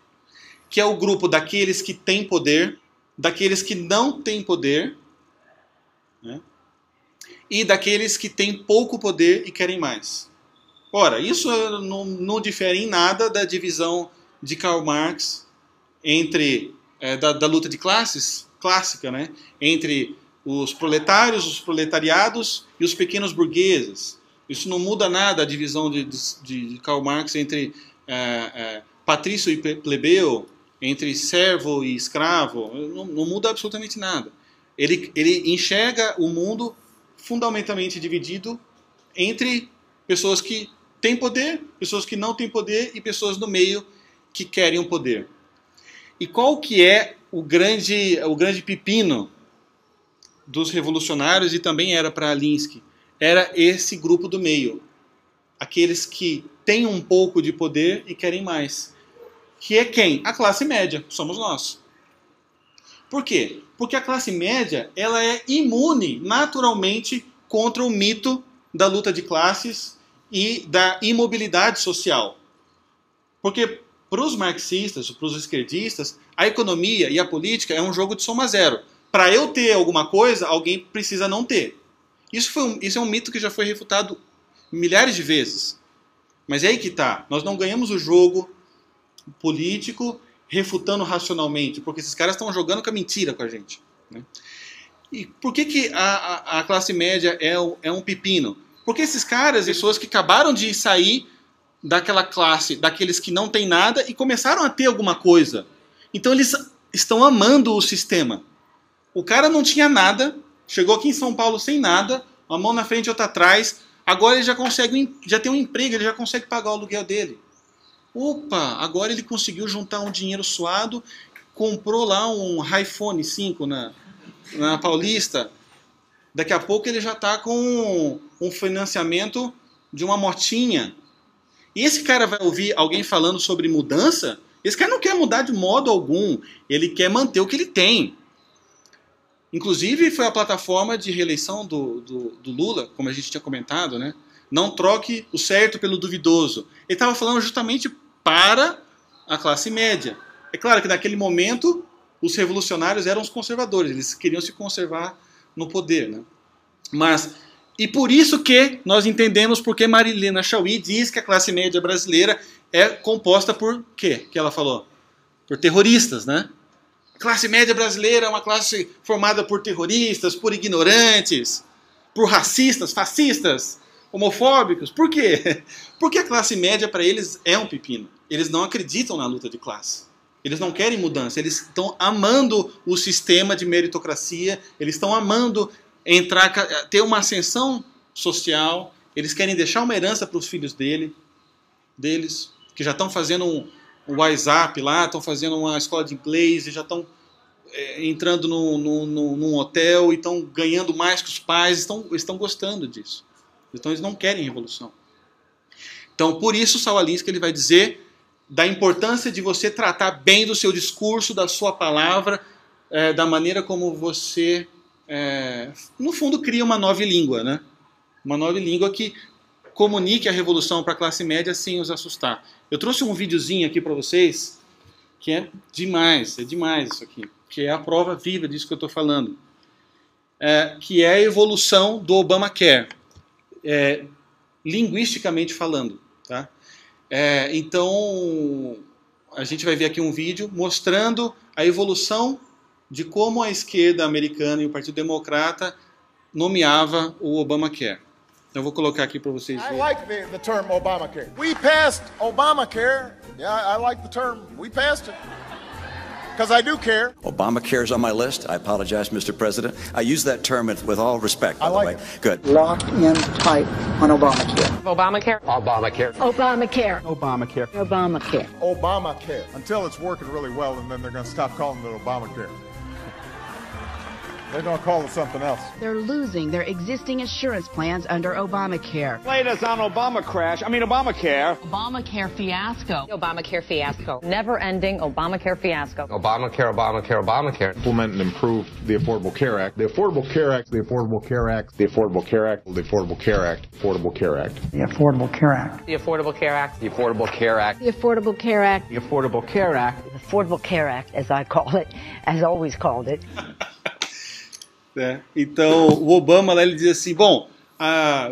que é o grupo daqueles que têm poder, daqueles que não têm poder, né? E daqueles que têm pouco poder e querem mais. Ora, isso não difere em nada da divisão de Karl Marx entre da luta de classes clássica, né? Entre os proletários, os proletariados e os pequenos burgueses. Isso não muda nada a divisão de Karl Marx entre patrício e plebeu, entre servo e escravo. Não muda absolutamente nada. Ele enxerga o mundo fundamentalmente dividido entre pessoas que têm poder, pessoas que não têm poder e pessoas no meio que querem o poder. E qual que é o grande pepino dos revolucionários, e também era para Alinsky? Era esse grupo do meio. Aqueles que têm um pouco de poder e querem mais. Que é quem? A classe média. Somos nós. Por quê? Porque a classe média ela é imune naturalmente contra o mito da luta de classes e da imobilidade social. Porque para os marxistas, para os esquerdistas, a economia e a política é um jogo de soma zero. Para eu ter alguma coisa, alguém precisa não ter. Isso é um mito que já foi refutado milhares de vezes. Mas é aí que está. Nós não ganhamos o jogo político refutando racionalmente, porque esses caras estão jogando com a mentira com a gente, né? E por que a classe média é um pepino? Porque esses caras, pessoas que acabaram de sair daquela classe, daqueles que não têm nada e começaram a ter alguma coisa. Então eles estão amando o sistema. O cara não tinha nada, chegou aqui em São Paulo sem nada, uma mão na frente e outra atrás, agora ele já tem um emprego, ele já consegue pagar o aluguel dele. Opa, agora ele conseguiu juntar um dinheiro suado, comprou lá um iPhone 5 na Paulista. Daqui a pouco ele já está com um financiamento de uma motinha. E esse cara vai ouvir alguém falando sobre mudança? Esse cara não quer mudar de modo algum. Ele quer manter o que ele tem. Inclusive foi a plataforma de reeleição do Lula, como a gente tinha comentado, né? Não troque o certo pelo duvidoso. Ele estava falando justamente para a classe média. É claro que naquele momento os revolucionários eram os conservadores, eles queriam se conservar no poder, né? E por isso que nós entendemos porque Marilena Chaui diz que a classe média brasileira é composta por quê? Que ela falou? Por terroristas, né? A classe média brasileira é uma classe formada por terroristas, por ignorantes, por racistas, fascistas, homofóbicos. Por quê? Porque a classe média para eles é um pepino. Eles não acreditam na luta de classe. Eles não querem mudança. Eles estão amando o sistema de meritocracia. Eles estão amando ter uma ascensão social. Eles querem deixar uma herança para os filhos deles, que já estão fazendo um WhatsApp lá, estão fazendo uma escola de inglês, e já estão entrando num hotel e estão ganhando mais que os pais. Estão gostando disso. Então eles não querem revolução. Então por isso o Saul Alinsky ele vai dizer da importância de você tratar bem do seu discurso, da sua palavra, da maneira como você, no fundo, cria uma nova língua, né? Uma nova língua que comunique a revolução para a classe média sem os assustar. Eu trouxe um videozinho aqui para vocês que é demais isso aqui, que é a prova viva disso que eu estou falando, que é a evolução do Obamacare. Linguisticamente falando, tá? Então a gente vai ver aqui um vídeo mostrando a evolução de como a esquerda americana e o Partido Democrata nomeava o Obamacare. Então eu vou colocar aqui para vocês verem. I like the term Obamacare. We passed Obamacare. Yeah, I like the term. We passed it. Because I do care. Obamacare's on my list. I apologize, Mr. President. I use that term with all respect, by the way. Good. Lock in tight on Obamacare. Obamacare. Obamacare. Obamacare. Obamacare. Obamacare. Obamacare. Until it's working really well, and then they're going to stop calling it Obamacare. They're going to call it something else. They're losing their existing assurance plans under Obamacare. Latest on Obamacare Obamacare fiasco. Obamacare fiasco. Never-ending Obamacare fiasco. Obamacare. Implement and improve the Affordable Care Act. The Affordable Care Act. The Affordable Care Act. The Affordable Care Act. The Affordable Care Act. Affordable Care Act. The Affordable Care Act. The Affordable Care Act. The Affordable Care Act. The Affordable Care Act. The Affordable Care Act. The Affordable Care Act, as I call it, as always called it. Então, o Obama lá, ele diz assim, bom,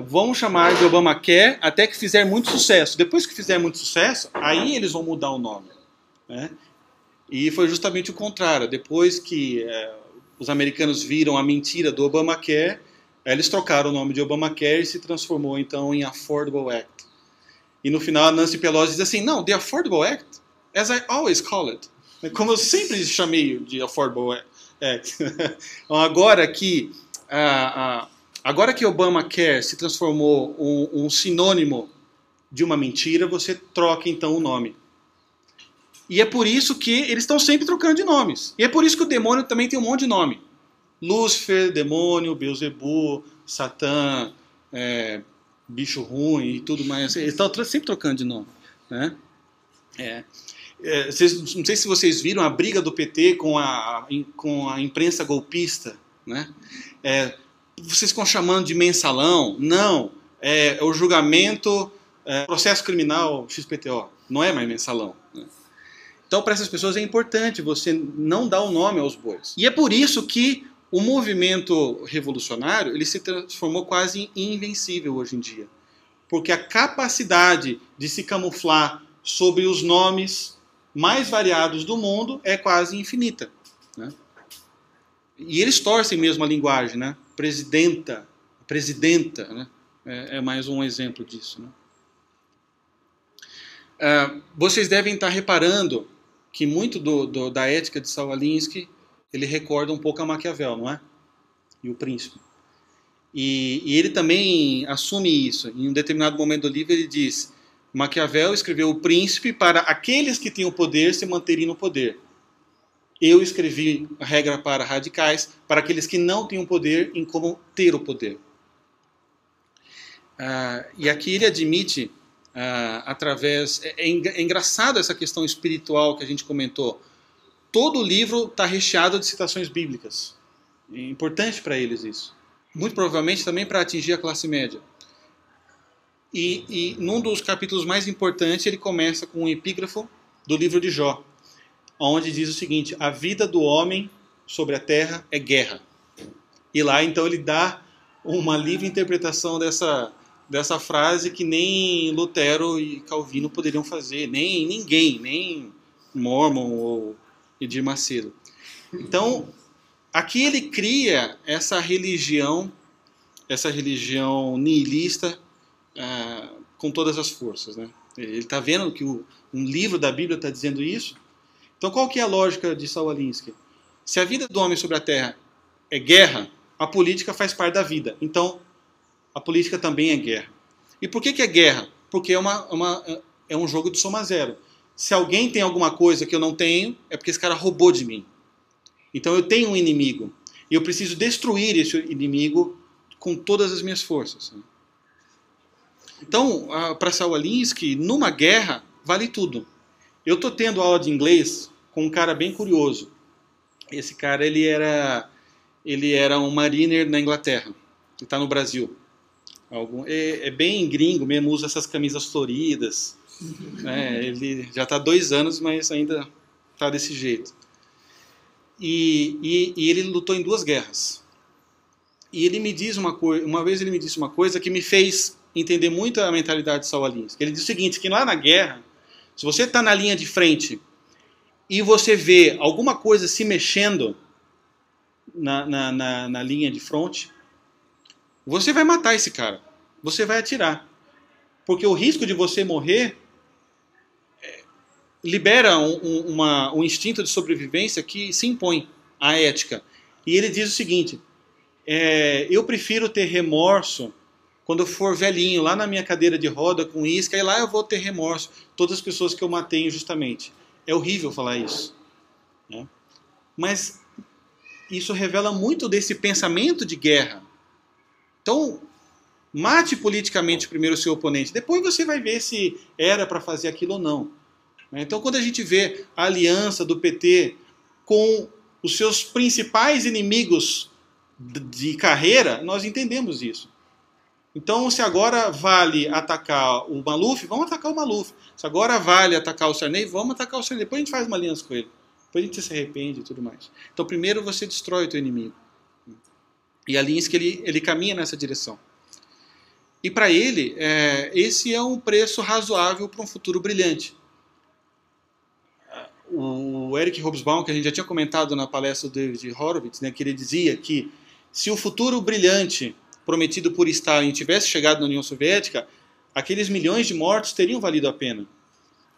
vamos chamar de Obamacare até que fizer muito sucesso. Depois que fizer muito sucesso, aí eles vão mudar o nome. Né? E foi justamente o contrário. Depois que os americanos viram a mentira do Obamacare, eles trocaram o nome de Obamacare e se transformou então em Affordable Act. E no final a Nancy Pelosi diz assim, não, the Affordable Act, as I always call it. Como eu sempre chamei de Affordable Act. Agora que Obamacare se transformou um sinônimo de uma mentira, você troca então o nome. E é por isso que eles estão sempre trocando de nomes. E é por isso que o demônio também tem um monte de nome. Lúcifer, demônio, Beelzebub, Satã, bicho ruim e tudo mais. Eles estão sempre trocando de nome. Né? Não sei se vocês viram a briga do PT com a imprensa golpista, né? Vocês ficam chamando de mensalão. Não, é o julgamento, processo criminal XPTO, não é mais mensalão. Né? Então, para essas pessoas é importante você não dar o nome aos bois. E é por isso que o movimento revolucionário ele se transformou quase em invencível hoje em dia. Porque a capacidade de se camuflar sob os nomes mais variados do mundo é quase infinita. Né? E eles torcem mesmo a linguagem, né? Presidenta, né? É mais um exemplo disso. Né? Vocês devem estar reparando que muito da ética de Saul Alinsky ele recorda um pouco a Maquiavel, não é? E o Príncipe. E ele também assume isso. Em um determinado momento do livro ele diz: Maquiavel escreveu O Príncipe para aqueles que têm o poder se manterem no poder. Eu escrevi a regra para radicais, para aqueles que não têm o poder, em como ter o poder. E aqui ele admite, através... É engraçado essa questão espiritual que a gente comentou. Todo o livro está recheado de citações bíblicas. É importante para eles isso. Muito provavelmente também para atingir a classe média. E num dos capítulos mais importantes, ele começa com um epígrafo do livro de Jó, onde diz o seguinte: a vida do homem sobre a terra é guerra. E lá, então, ele dá uma livre interpretação dessa frase que nem Lutero e Calvino poderiam fazer, nem ninguém, nem Mormon ou Edir Macedo. Então, aqui ele cria essa religião nihilista, com todas as forças. Né? Ele está vendo que um livro da Bíblia está dizendo isso. Então qual que é a lógica de Saul Alinsky? Se a vida do homem sobre a terra é guerra, a política faz parte da vida. Então a política também é guerra. E por que é guerra? Porque é um jogo de soma zero. Se alguém tem alguma coisa que eu não tenho, é porque esse cara roubou de mim. Então eu tenho um inimigo. E eu preciso destruir esse inimigo com todas as minhas forças. Então, para Saul Alinsky, numa guerra, vale tudo. Eu estou tendo aula de inglês com um cara bem curioso. Esse cara, ele era um mariner na Inglaterra. Ele está no Brasil. É bem gringo mesmo, usa essas camisas floridas. Ele já está há 2 anos, mas ainda está desse jeito. E ele lutou em 2 guerras. E ele me diz uma vez ele me disse uma coisa que me fez entender muito a mentalidade de Saul Alinsky. Ele diz o seguinte, que lá na guerra, se você está na linha de frente e você vê alguma coisa se mexendo na linha de fronte, você vai matar esse cara. Você vai atirar. Porque o risco de você morrer libera um instinto de sobrevivência que se impõe à ética. E ele diz o seguinte: eu prefiro ter remorso quando eu for velhinho, lá na minha cadeira de roda com isca, e lá eu vou ter remorso. Todas as pessoas que eu matei injustamente. É horrível falar isso. Né? Mas isso revela muito desse pensamento de guerra. Então, mate politicamente primeiro o seu oponente, depois você vai ver se era para fazer aquilo ou não. Então, quando a gente vê a aliança do PT com os seus principais inimigos de carreira, nós entendemos isso. Então, se agora vale atacar o Maluf, vamos atacar o Maluf. Se agora vale atacar o Sarney, vamos atacar o Sarney. Depois a gente faz uma aliança com ele. Depois a gente se arrepende e tudo mais. Então, primeiro você destrói o teu inimigo. E Alinsky, ele caminha nessa direção. E para ele, esse é um preço razoável para um futuro brilhante. O Eric Hobsbawm, que a gente já tinha comentado na palestra do David Horowitz, né, que ele dizia que se o futuro brilhante prometido por Stalin tivesse chegado na União Soviética, aqueles milhões de mortos teriam valido a pena.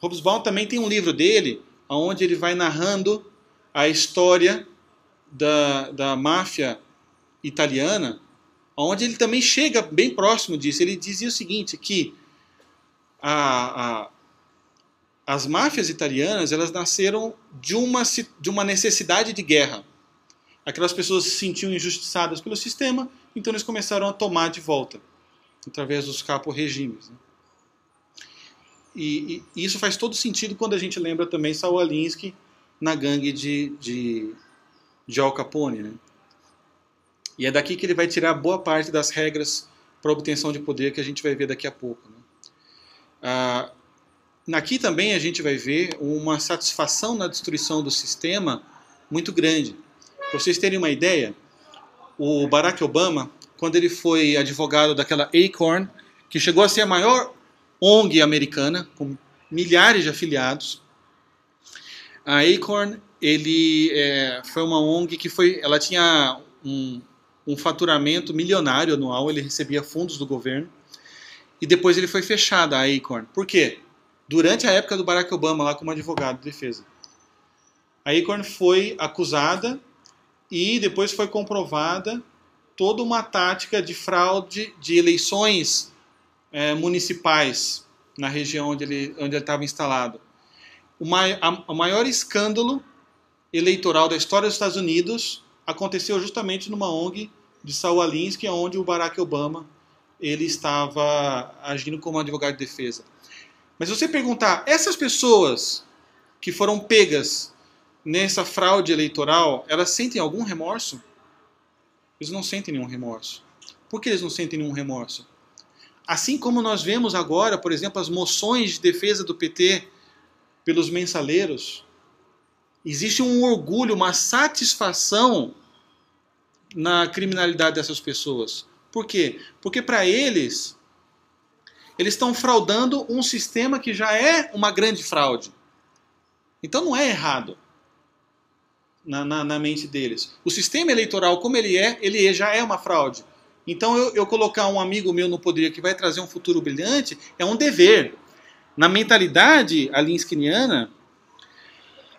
Hobsbawm também tem um livro dele, onde ele vai narrando a história da máfia italiana, onde ele também chega bem próximo disso. Ele dizia o seguinte, que as máfias italianas, elas nasceram de uma necessidade de guerra. Aquelas pessoas se sentiam injustiçadas pelo sistema, então eles começaram a tomar de volta, através dos capo-regimes. Né? E isso faz todo sentido quando a gente lembra também Saul Alinsky na gangue de Al Capone. Né? E é daqui que ele vai tirar boa parte das regras para obtenção de poder que a gente vai ver daqui a pouco. Né? Aqui também a gente vai ver uma satisfação na destruição do sistema muito grande. Para vocês terem uma ideia, o Barack Obama, quando ele foi advogado daquela Acorn, que chegou a ser a maior ONG americana, com milhares de afiliados, a Acorn foi uma ONG que ela tinha um faturamento milionário anual, ele recebia fundos do governo, e depois ele foi fechado, a Acorn. Por quê? Durante a época do Barack Obama, lá como advogado de defesa. A Acorn foi acusada e depois foi comprovada toda uma tática de fraude de eleições municipais na região onde ele estava instalado. O maior escândalo eleitoral da história dos Estados Unidos aconteceu justamente numa ONG de Saul Alinsky, onde o Barack Obama ele estava agindo como advogado de defesa. Mas se você perguntar, essas pessoas que foram pegas nessa fraude eleitoral, elas sentem algum remorso? Eles não sentem nenhum remorso. Por que eles não sentem nenhum remorso? Assim como nós vemos agora, por exemplo, as moções de defesa do PT pelos mensaleiros, existe um orgulho, uma satisfação na criminalidade dessas pessoas. Por quê? Porque para eles estão fraudando um sistema que já é uma grande fraude. Então não é errado na mente deles. O sistema eleitoral, como ele já é uma fraude. Então eu colocar um amigo meu no poder que vai trazer um futuro brilhante é um dever. Na mentalidade alinskiniana,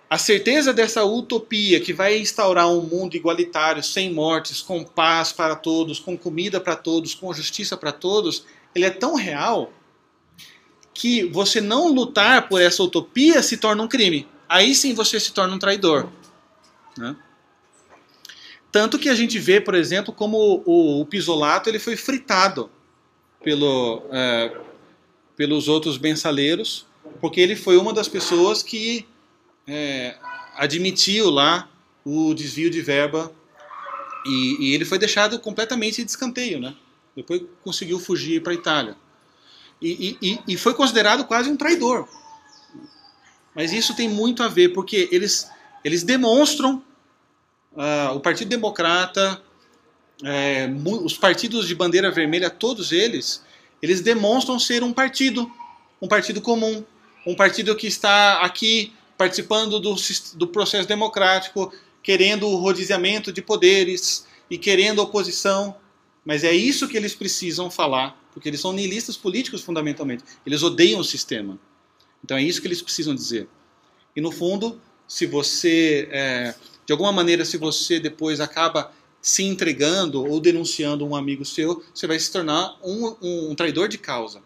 a certeza dessa utopia que vai instaurar um mundo igualitário, sem mortes, com paz para todos, com comida para todos, com justiça para todos, ele é tão real que você não lutar por essa utopia se torna um crime. Aí sim você se torna um traidor. Né? Tanto que a gente vê, por exemplo, como o Pisolato ele foi fritado pelos outros mensaleiros, porque ele foi uma das pessoas que admitiu lá o desvio de verba e ele foi deixado completamente de escanteio. Né? Depois conseguiu fugir para a Itália. E foi considerado quase um traidor. Mas isso tem muito a ver, porque eles demonstram, o Partido Democrata, os partidos de bandeira vermelha, todos eles demonstram ser um partido comum, um partido que está aqui participando do processo democrático, querendo o rodiziamento de poderes e querendo oposição. Mas é isso que eles precisam falar, porque eles são nihilistas políticos fundamentalmente. Eles odeiam o sistema. Então é isso que eles precisam dizer. E no fundo, se você, de alguma maneira, se você depois acaba se entregando ou denunciando um amigo seu, você vai se tornar um traidor de causa.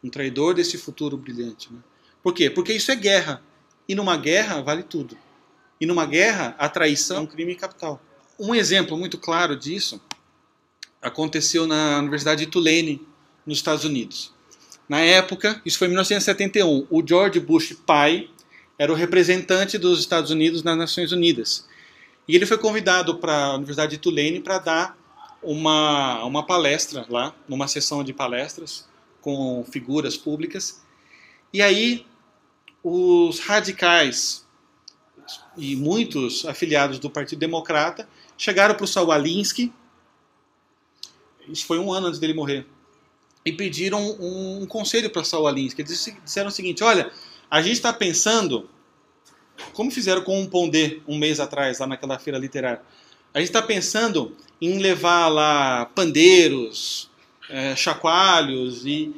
Um traidor desse futuro brilhante. Né? Por quê? Porque isso é guerra. E numa guerra vale tudo. E numa guerra, a traição é um crime capital. Um exemplo muito claro disso aconteceu na Universidade de Tulane, nos Estados Unidos. Na época, isso foi em 1971, o George Bush pai era o representante dos Estados Unidos nas Nações Unidas. E ele foi convidado para a Universidade de Tulane para dar uma palestra lá, numa sessão de palestras com figuras públicas. E aí, os radicais e muitos afiliados do Partido Democrata chegaram para o Saul Alinsky, isso foi um ano antes dele morrer, e pediram um conselho para Saul Alinsky. Eles disseram o seguinte: olha, a gente está pensando, como fizeram com o Pondé um mês atrás, lá naquela feira literária, a gente está pensando em levar lá pandeiros, chacoalhos e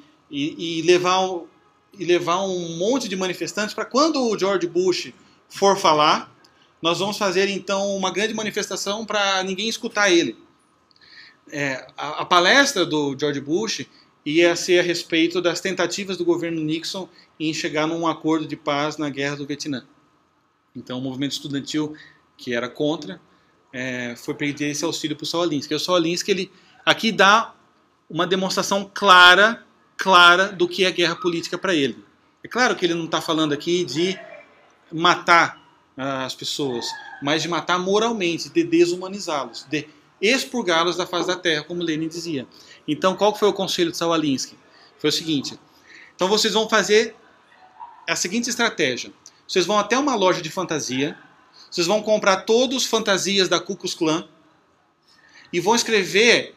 levar um monte de manifestantes para quando o George Bush for falar, nós vamos fazer então uma grande manifestação para ninguém escutar ele. A palestra do George Bush ia ser a respeito das tentativas do governo Nixon em chegar num acordo de paz na guerra do Vietnã. Então o movimento estudantil, que era contra, foi pedir esse auxílio para o Saul Alinsky. O Saul Alinsky, ele aqui dá uma demonstração clara do que é guerra política para ele. É claro que ele não está falando aqui de matar as pessoas, mas de matar moralmente, de desumanizá-los, de expurgá-los da face da terra, como Lenin dizia. Então, qual foi o conselho de Saul Alinsky? Foi o seguinte: então vocês vão fazer a seguinte estratégia. Vocês vão até uma loja de fantasia, vocês vão comprar todos fantasias da Ku Klux Klan e vão escrever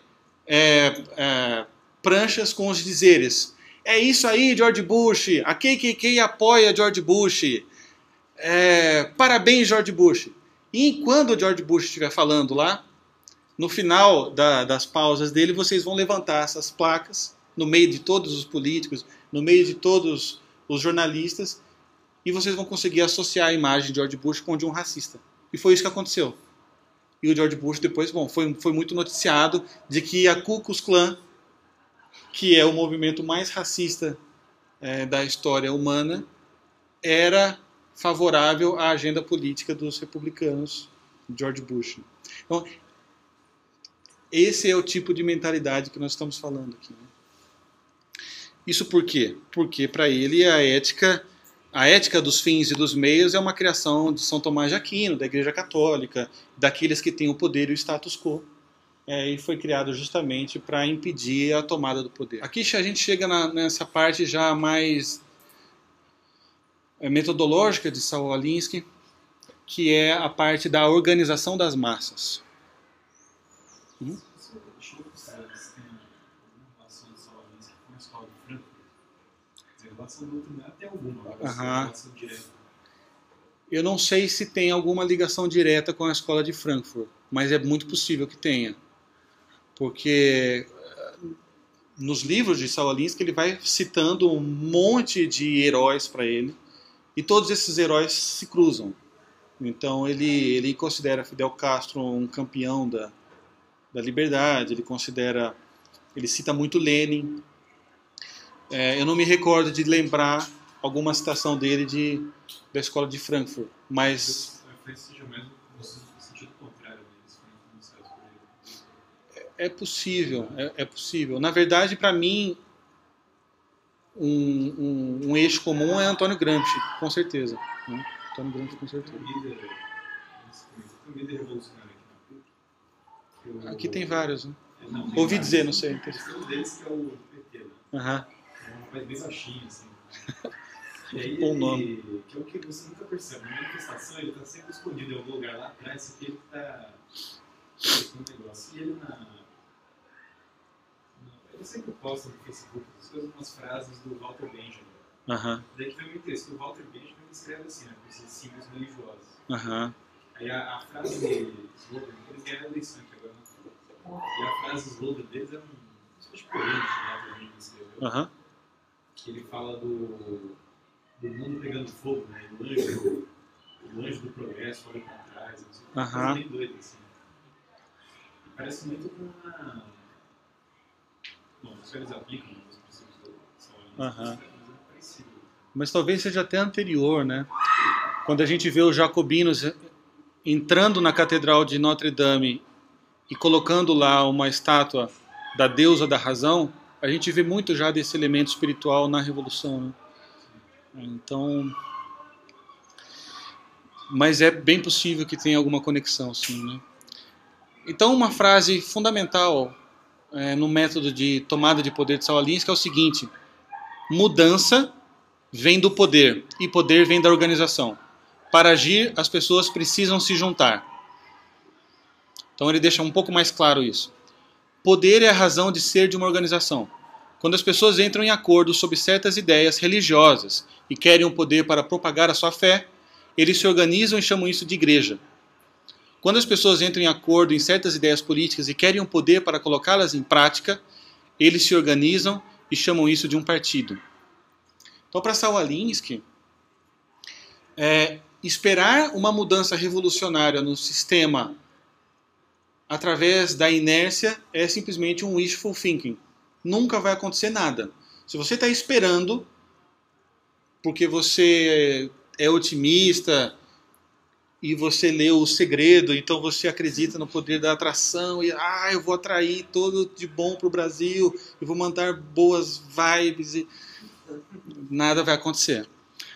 pranchas com os dizeres: é isso aí, George Bush, a KKK apoia George Bush, parabéns, George Bush. E enquanto o George Bush estiver falando lá, no final das pausas dele, vocês vão levantar essas placas no meio de todos os políticos, no meio de todos os jornalistas, e vocês vão conseguir associar a imagem de George Bush com de um racista. E foi isso que aconteceu. E o George Bush depois, foi muito noticiado de que a Ku Klux Klan, que é o movimento mais racista da história humana, era favorável à agenda política dos republicanos, George Bush. Então, esse é o tipo de mentalidade que nós estamos falando aqui. Né? Isso por quê? Porque para ele a ética dos fins e dos meios é uma criação de São Tomás de Aquino, da Igreja Católica, daqueles que têm o poder e o status quo. E foi criado justamente para impedir a tomada do poder. Aqui a gente chega nessa parte já mais metodológica de Saul Alinsky, que é a parte da organização das massas. Eu não sei se tem alguma ligação direta com a escola de Frankfurt, mas é muito possível que tenha. Porque nos livros de Saul Alinsky ele vai citando um monte de heróis para ele, e todos esses heróis se cruzam. Então ele considera Fidel Castro um campeão da liberdade, ele cita muito Lenin. Eu não me recordo de lembrar alguma citação dele da escola de Frankfurt, mas é possível. Na verdade, para mim, um eixo comum é Antônio Gramsci, com certeza. Né? Antônio Gramsci, com certeza. Aqui tem vários, né? Ouvi dizer, não sei. Um deles que é o PT, né? É um rapaz bem baixinho, assim. E aí bom nome. Que é o que você nunca percebe. Na manifestação ele está sempre escondido em algum lugar lá atrás, aqui ele está fazendo um negócio. E ele ele sempre posta no Facebook umas frases do Walter Benjamin. Daí que vem muito isso, que o Walter Benjamin escreve assim, né, com esses símbolos religiosos. Aí a frase dele, slogan, eles ganharam a eleição aqui agora, e a frase slogan deles é uma espécie de poema que o Walter Benjamin escreveu, que ele fala do mundo pegando fogo, né, o anjo do progresso olha para trás, uma coisa bem doida, assim. E parece muito com uma... Bom, isso eles aplicam nos princípios do Saul, mas talvez seja até anterior, né? Quando a gente vê os jacobinos entrando na Catedral de Notre Dame e colocando lá uma estátua da deusa da razão, a gente vê muito já desse elemento espiritual na Revolução, né? Então, mas é bem possível que tenha alguma conexão, sim, né? Então, uma frase fundamental no método de tomada de poder de Saul Alinsky é o seguinte: mudança vem do poder e poder vem da organização. Para agir, as pessoas precisam se juntar. Então ele deixa um pouco mais claro isso. Poder é a razão de ser de uma organização. Quando as pessoas entram em acordo sobre certas ideias religiosas e querem o poder para propagar a sua fé, eles se organizam e chamam isso de igreja. Quando as pessoas entram em acordo em certas ideias políticas e querem o poder para colocá-las em prática, eles se organizam e chamam isso de um partido. Então, para Saul Alinsky, esperar uma mudança revolucionária no sistema através da inércia é simplesmente um wishful thinking. Nunca vai acontecer nada. Se você está esperando porque você é otimista e você leu O Segredo, então você acredita no poder da atração e eu vou atrair tudo de bom para o Brasil, eu vou mandar boas vibes, e nada vai acontecer.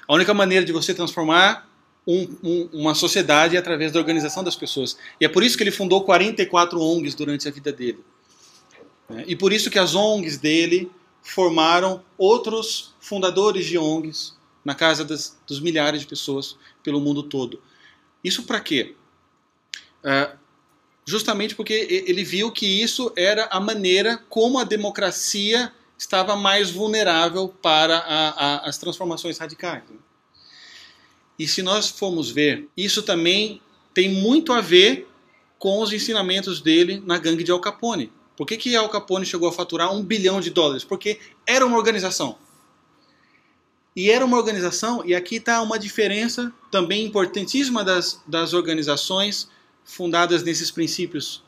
A única maneira de você transformar uma sociedade é através da organização das pessoas. E é por isso que ele fundou 44 ONGs durante a vida dele. E por isso que as ONGs dele formaram outros fundadores de ONGs na casa dos milhares de pessoas pelo mundo todo. Isso para quê? Justamente porque ele viu que isso era a maneira como a democracia estava mais vulnerável para as transformações radicais. E se nós formos ver, isso também tem muito a ver com os ensinamentos dele na gangue de Al Capone. Por que Al Capone chegou a faturar $1 bilhão? Porque era uma organização. E era uma organização, e aqui está uma diferença também importantíssima das organizações fundadas nesses princípios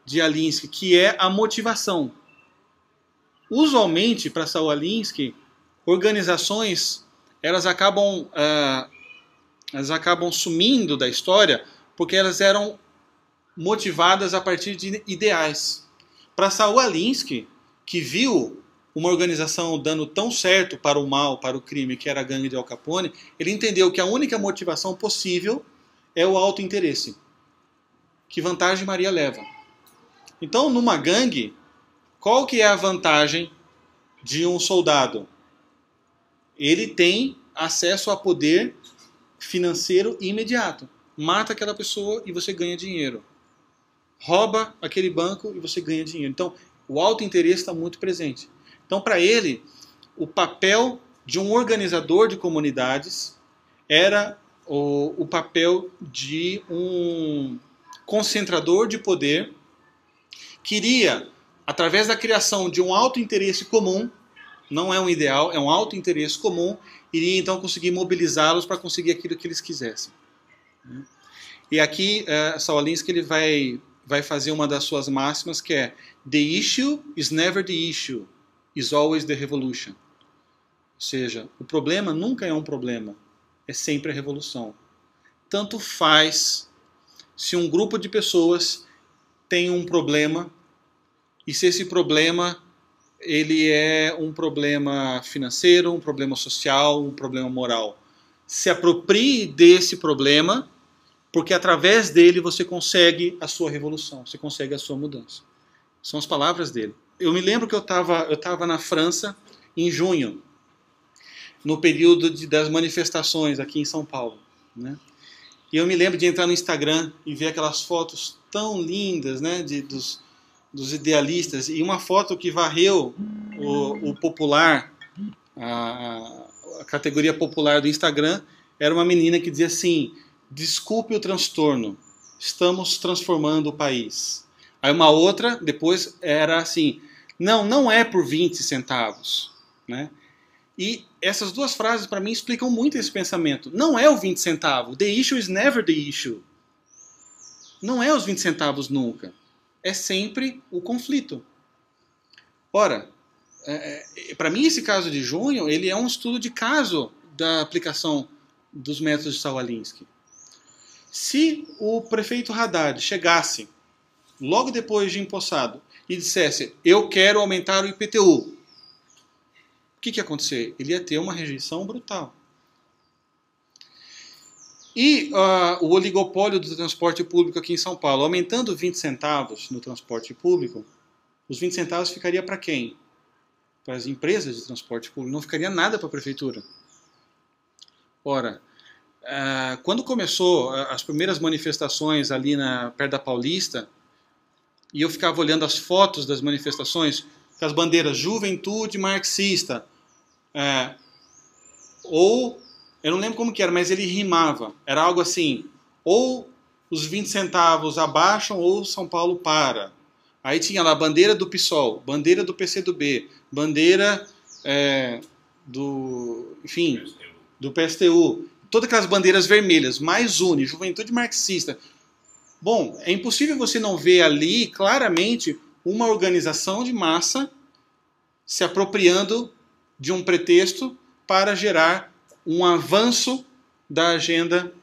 de Alinsky, que é a motivação. Usualmente, para Saul Alinsky, organizações elas acabam sumindo da história porque elas eram motivadas a partir de ideais. Para Saul Alinsky, que viu uma organização dando tão certo para o mal, para o crime, que era a gangue de Al Capone, ele entendeu que a única motivação possível é o autointeresse. Que vantagem Maria leva? Então, numa gangue, qual que é a vantagem de um soldado? Ele tem acesso a poder financeiro imediato. Mata aquela pessoa e você ganha dinheiro. Rouba aquele banco e você ganha dinheiro. Então, o autointeresse está muito presente. Então, para ele, o papel de um organizador de comunidades era o papel de um concentrador de poder que iria, através da criação de um autointeresse comum, não é um ideal, é um autointeresse comum, iria então conseguir mobilizá-los para conseguir aquilo que eles quisessem. E aqui, Saul Alinsky ele vai fazer uma das suas máximas, que é: The issue is never the issue, is always the revolution. Ou seja, o problema nunca é um problema, é sempre a revolução. Tanto faz se um grupo de pessoas tem um problema e se esse problema ele é um problema financeiro, um problema social, um problema moral. Se aproprie desse problema, porque através dele você consegue a sua revolução, você consegue a sua mudança. São as palavras dele. Eu me lembro que eu estava na França em junho, no período das manifestações aqui em São Paulo, né? E eu me lembro de entrar no Instagram e ver aquelas fotos tão lindas, né, dos idealistas, e uma foto que varreu o popular, a categoria popular do Instagram, era uma menina que dizia assim: desculpe o transtorno, estamos transformando o país. Aí uma outra, depois, era assim: não é por 20 centavos. Né? E essas duas frases, para mim, explicam muito esse pensamento. Não é o 20 centavos. The issue is never the issue. Não é os 20 centavos nunca. É sempre o conflito. Ora, para mim, esse caso de junho, ele é um estudo de caso da aplicação dos métodos de Saul Alinsky. Se o prefeito Haddad chegasse logo depois de empossado e dissesse: eu quero aumentar o IPTU, o que ia acontecer? Ele ia ter uma rejeição brutal. E o oligopólio do transporte público aqui em São Paulo, aumentando 20 centavos no transporte público, os 20 centavos ficaria para quem? Para as empresas de transporte público, não ficaria nada para a prefeitura. Ora, quando começou as primeiras manifestações ali perto da Paulista, e eu ficava olhando as fotos das manifestações, com as bandeiras Juventude Marxista, ou, eu não lembro como que era, mas ele rimava, era algo assim, ou os 20 centavos abaixam ou São Paulo para. Aí tinha lá a bandeira do PSOL, bandeira do PCdoB, bandeira do PSTU, todas aquelas bandeiras vermelhas, mais une, Juventude Marxista. Bom, é impossível você não ver ali claramente uma organização de massa se apropriando de um pretexto para gerar um avanço da agenda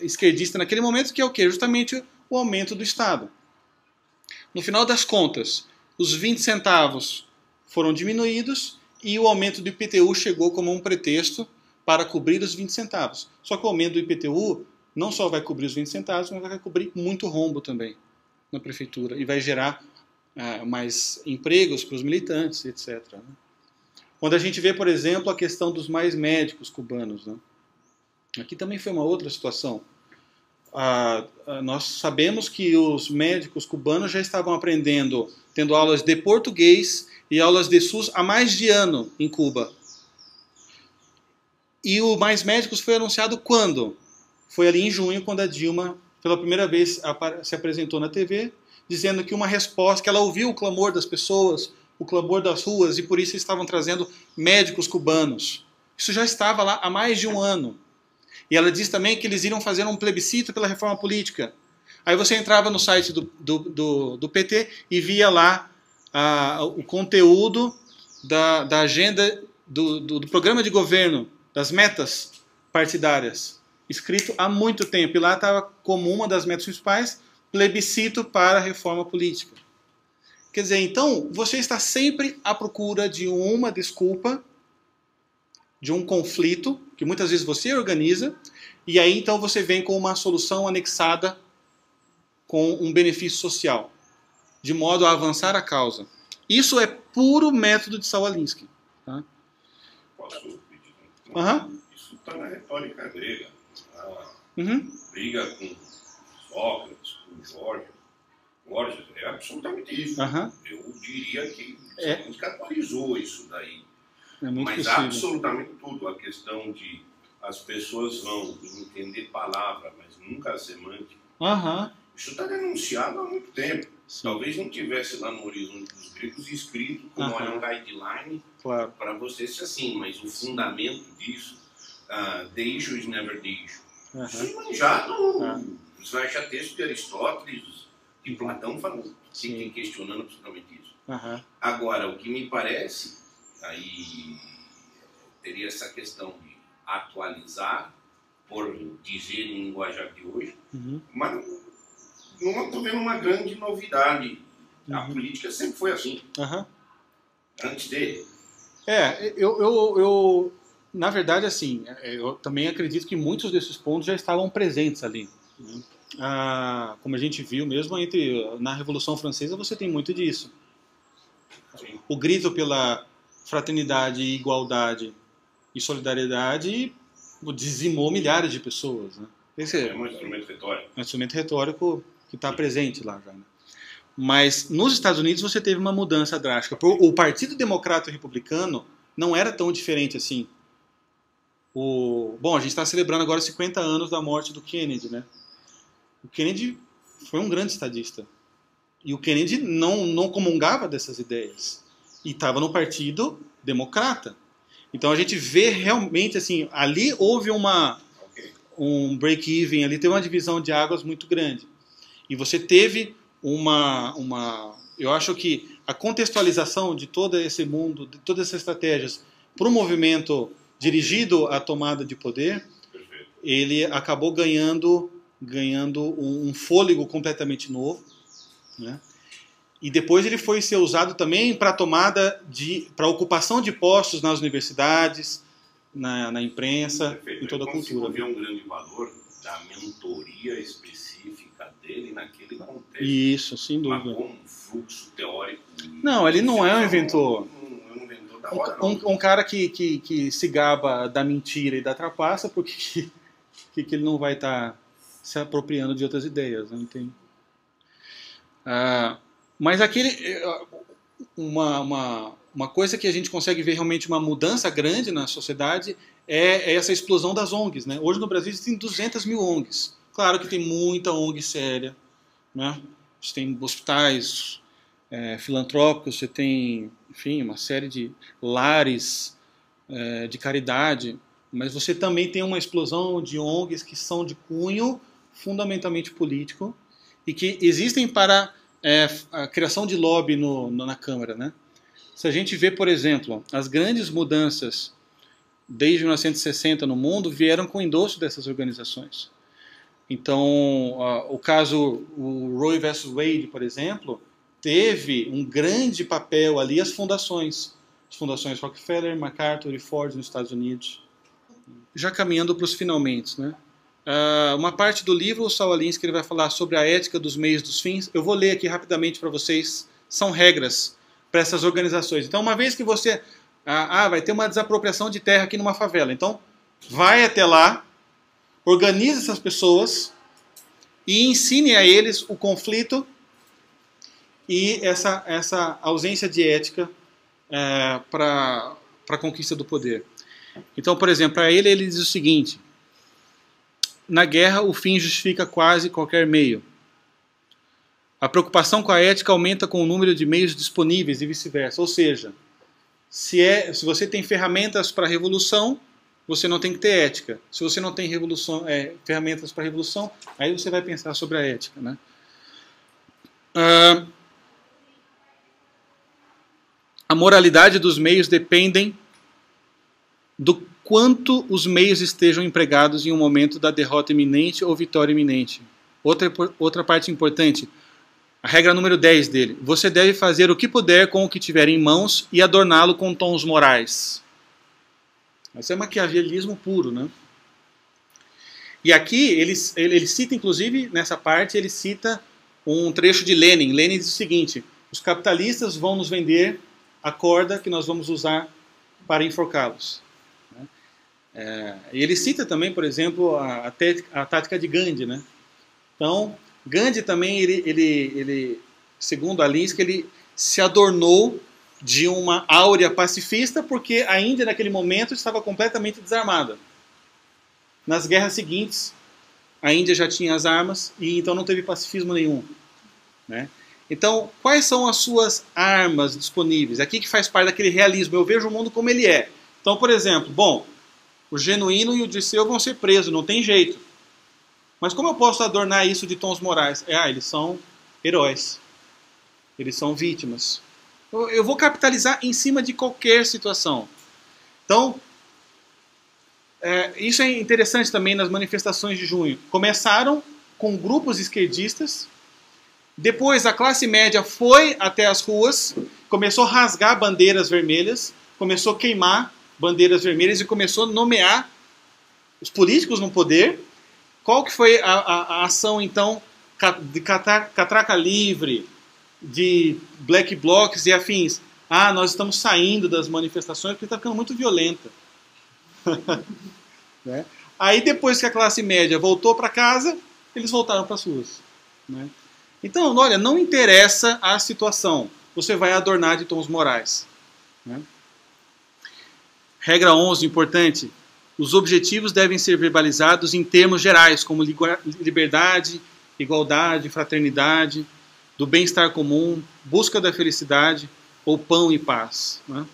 esquerdista naquele momento, que é o quê? Justamente o aumento do Estado. No final das contas, os 20 centavos foram diminuídos e o aumento do IPTU chegou como um pretexto para cobrir os 20 centavos. Só que o aumento do IPTU não só vai cobrir os 20 centavos, mas vai cobrir muito rombo também na prefeitura e vai gerar mais empregos para os militantes, etc. Né? Quando a gente vê, por exemplo, a questão dos mais médicos cubanos, né? Aqui também foi uma outra situação. Nós sabemos que os médicos cubanos já estavam aprendendo, tendo aulas de português e aulas de SUS há mais de ano em Cuba. E o Mais Médicos foi anunciado quando? Foi ali em junho, quando a Dilma, pela primeira vez, se apresentou na TV, dizendo que uma resposta, que ela ouviu o clamor das pessoas, o clamor das ruas, e por isso estavam trazendo médicos cubanos. Isso já estava lá há mais de um ano. E ela diz também que eles iriam fazer um plebiscito pela reforma política. Aí você entrava no site do PT e via lá o conteúdo da agenda do programa de governo, das metas partidárias, escrito há muito tempo. E lá estava como uma das metas principais, plebiscito para a reforma política. Quer dizer, então, você está sempre à procura de uma desculpa, de um conflito, que muitas vezes você organiza, e aí então você vem com uma solução anexada com um benefício social, de modo a avançar a causa. Isso é puro método de Saul Alinsky. Tá? Posso pedir? Isso está na retórica grega. Briga com Sócrates, com Borges, é absolutamente isso. Eu diria que Alinsky atualizou isso daí. Mas possível. Absolutamente tudo. A questão de as pessoas vão entender palavra, mas nunca a semântica. Isso está denunciado há muito tempo. Sim. Talvez não tivesse lá no horizonte dos gregos escrito como um guideline para você ser assim, mas o fundamento disso, the issue is never the issue. Isso é manjado. Você vai achar texto de Aristóteles, de Platão falando, questionando absolutamente isso. Agora, o que me parece, aí teria essa questão de atualizar, por dizer em linguajar de hoje, mas não estou vendo uma grande novidade. A política sempre foi assim. Antes dele. Eu na verdade, assim, eu também acredito que muitos desses pontos já estavam presentes ali. Né? Como a gente viu mesmo na Revolução Francesa, você tem muito disso. Sim. O grito pela fraternidade, igualdade e solidariedade dizimou milhares de pessoas. Né? É um instrumento retórico. É um instrumento retórico que está presente lá já. Né? Mas nos Estados Unidos você teve uma mudança drástica. O Partido Democrata Republicano não era tão diferente assim. Bom, a gente está celebrando agora 50 anos da morte do Kennedy, né? O Kennedy foi um grande estadista. E o Kennedy não comungava dessas ideias. E estava no Partido Democrata. Então a gente vê realmente, assim, ali houve um break-even, ali teve uma divisão de águas muito grande. E você teve eu acho que a contextualização de todo esse mundo, de todas essas estratégias, para um movimento dirigido à tomada de poder, ele acabou ganhando ganhando um fôlego completamente novo, né? E depois ele foi ser usado também para para ocupação de postos nas universidades, na imprensa, em toda a cultura. Havia um grande valor da mentoria específica dele naquele contexto. Isso, sem dúvida. Mas como um fluxo teórico. Não, ele não é um inventor. Um cara que se gaba da mentira e da trapaça, porque ele não vai estar se apropriando de outras ideias, né? Não tem. Mas uma coisa que a gente consegue ver realmente uma mudança grande na sociedade é essa explosão das ONGs, né? Hoje no Brasil existem 200 mil ONGs. Claro que tem muita ONG séria, né? Você tem hospitais filantrópicos, você tem, enfim, uma série de lares de caridade, mas você também tem uma explosão de ONGs que são de cunho fundamentalmente político e que existem para a criação de lobby na Câmara, né? Se a gente vê, por exemplo, as grandes mudanças desde 1960 no mundo vieram com o endosso dessas organizações. Então, o caso o Roe vs. Wade, por exemplo, teve um grande papel ali as fundações Rockefeller, MacArthur e Ford nos Estados Unidos. Já caminhando para os finalmente, né? Uma parte do livro, o Saul Alinsky, ele vai falar sobre a ética dos meios dos fins. Eu vou ler aqui rapidamente para vocês. São regras para essas organizações. Então, uma vez que você... vai ter uma desapropriação de terra aqui numa favela. Então, vai até lá, organize essas pessoas e ensine a eles o conflito e essa ausência de ética para a conquista do poder. Então, por exemplo, para ele diz o seguinte: na guerra, o fim justifica quase qualquer meio. A preocupação com a ética aumenta com o número de meios disponíveis e vice-versa. Ou seja, se você tem ferramentas para a revolução, você não tem que ter ética. Se você não tem ferramentas para a revolução, aí você vai pensar sobre a ética, né? A moralidade dos meios dependem do quanto os meios estejam empregados em um momento da derrota iminente ou vitória iminente. Outra parte importante, a regra número 10 dele: você deve fazer o que puder com o que tiver em mãos e adorná-lo com tons morais. Isso é maquiavelismo puro, né? E aqui ele cita, inclusive, nessa parte, ele cita um trecho de Lenin. Lenin diz o seguinte: os capitalistas vão nos vender a corda que nós vamos usar para enforcá-los. E ele cita também, por exemplo, a tática de Gandhi, né? Então, Gandhi também, ele segundo Alinsky, ele se adornou de uma áurea pacifista porque a Índia, naquele momento, estava completamente desarmada. Nas guerras seguintes, a Índia já tinha as armas e então não teve pacifismo nenhum, né? Então, quais são as suas armas disponíveis? Aqui que faz parte daquele realismo. Eu vejo o mundo como ele é. Então, por exemplo, o Genuíno e o Dirceu vão ser presos, não tem jeito. Mas como eu posso adornar isso de tons morais? Eles são heróis. Eles são vítimas. Eu vou capitalizar em cima de qualquer situação. Então, isso é interessante também nas manifestações de junho. Começaram com grupos esquerdistas. Depois a classe média foi até as ruas, começou a rasgar bandeiras vermelhas, começou a queimar bandeiras vermelhas e começou a nomear os políticos no poder. Qual que foi a ação, então, de catraca livre, de black blocs e afins? Nós estamos saindo das manifestações porque está ficando muito violenta. Né? Aí depois que a classe média voltou para casa, eles voltaram para as ruas. Né? Então, olha, não interessa a situação, você vai adornar de tons morais. Né? Regra 11, importante: os objetivos devem ser verbalizados em termos gerais, como liberdade, igualdade, fraternidade, do bem-estar comum, busca da felicidade ou pão e paz. Né?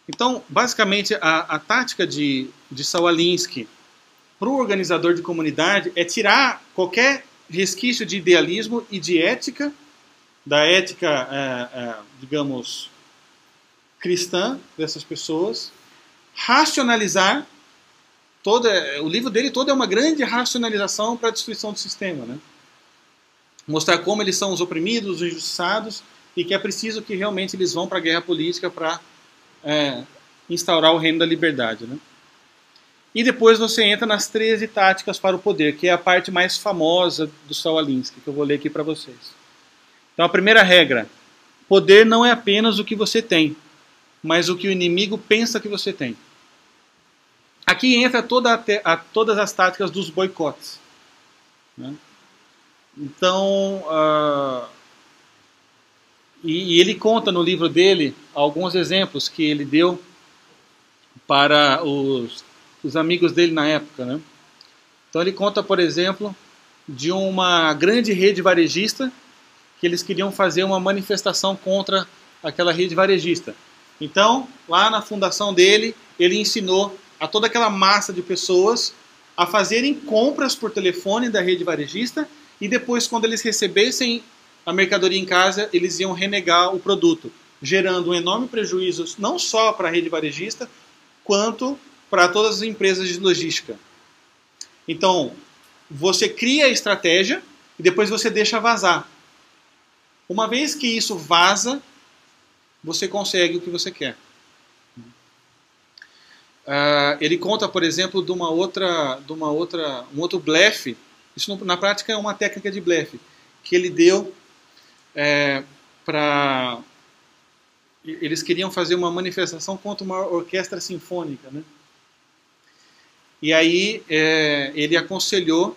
Então, basicamente, a tática de Saul Alinsky para o organizador de comunidade é tirar qualquer resquício de idealismo e de ética, da ética, digamos, cristã dessas pessoas, racionalizar o livro dele todo é uma grande racionalização para a destruição do sistema, né? Mostrar como eles são os oprimidos, os injustiçados, e que é preciso que realmente eles vão para a guerra política para instaurar o reino da liberdade, né? E depois você entra nas 13 táticas para o poder, que é a parte mais famosa do Saul Alinsky, que eu vou ler aqui para vocês. Então a primeira regra: poder não é apenas o que você tem, mas o que o inimigo pensa que você tem. Aqui entra todas as táticas dos boicotes, né? Então, e ele conta no livro dele alguns exemplos que ele deu para os amigos dele na época, né? Então ele conta, por exemplo, de uma grande rede varejista que eles queriam fazer uma manifestação contra aquela rede varejista. Então, lá na fundação dele, ele ensinou a toda aquela massa de pessoas a fazerem compras por telefone da rede varejista, e depois, quando eles recebessem a mercadoria em casa, eles iam renegar o produto, gerando um enorme prejuízo não só para a rede varejista, quanto para todas as empresas de logística. Então, você cria a estratégia e depois você deixa vazar. Uma vez que isso vaza, você consegue o que você quer. Ele conta, por exemplo, de um outro blefe. Isso na prática é uma técnica de blefe que ele deu para... Eles queriam fazer uma manifestação contra uma orquestra sinfônica, né? E aí ele aconselhou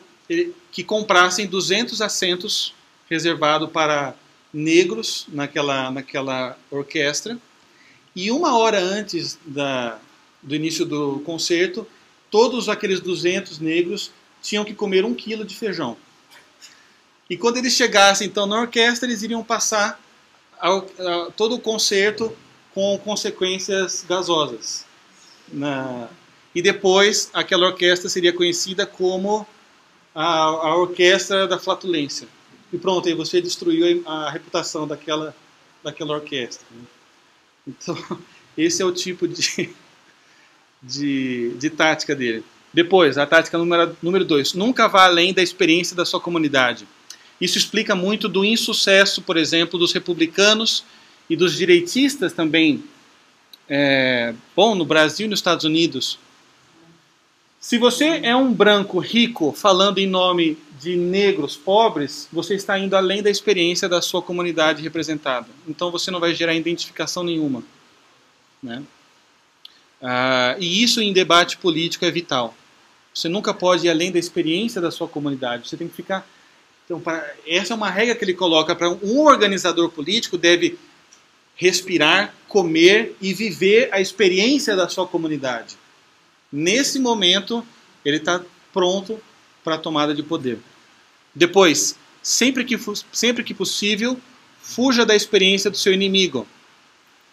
que comprassem 200 assentos reservados para negros naquela orquestra, e 1 hora antes do início do concerto, todos aqueles 200 negros tinham que comer 1 quilo de feijão. E quando eles chegassem então na orquestra, eles iriam passar todo o concerto com consequências gasosas. E depois aquela orquestra seria conhecida como a orquestra da flatulência. E pronto, aí você destruiu a reputação daquela orquestra. Então, esse é o tipo de tática dele. Depois, a tática número 2. Nunca vá além da experiência da sua comunidade. Isso explica muito do insucesso, por exemplo, dos republicanos e dos direitistas também, no Brasil e nos Estados Unidos. Se você é um branco rico falando em nome de negros pobres, você está indo além da experiência da sua comunidade representada. Então você não vai gerar identificação nenhuma, né? E isso em debate político é vital. Você nunca pode ir além da experiência da sua comunidade. Você tem que ficar... Então, essa é uma regra que ele coloca para um organizador político: deve respirar, comer e viver a experiência da sua comunidade. Nesse momento, ele está pronto para a tomada de poder. Depois, sempre que possível, fuja da experiência do seu inimigo.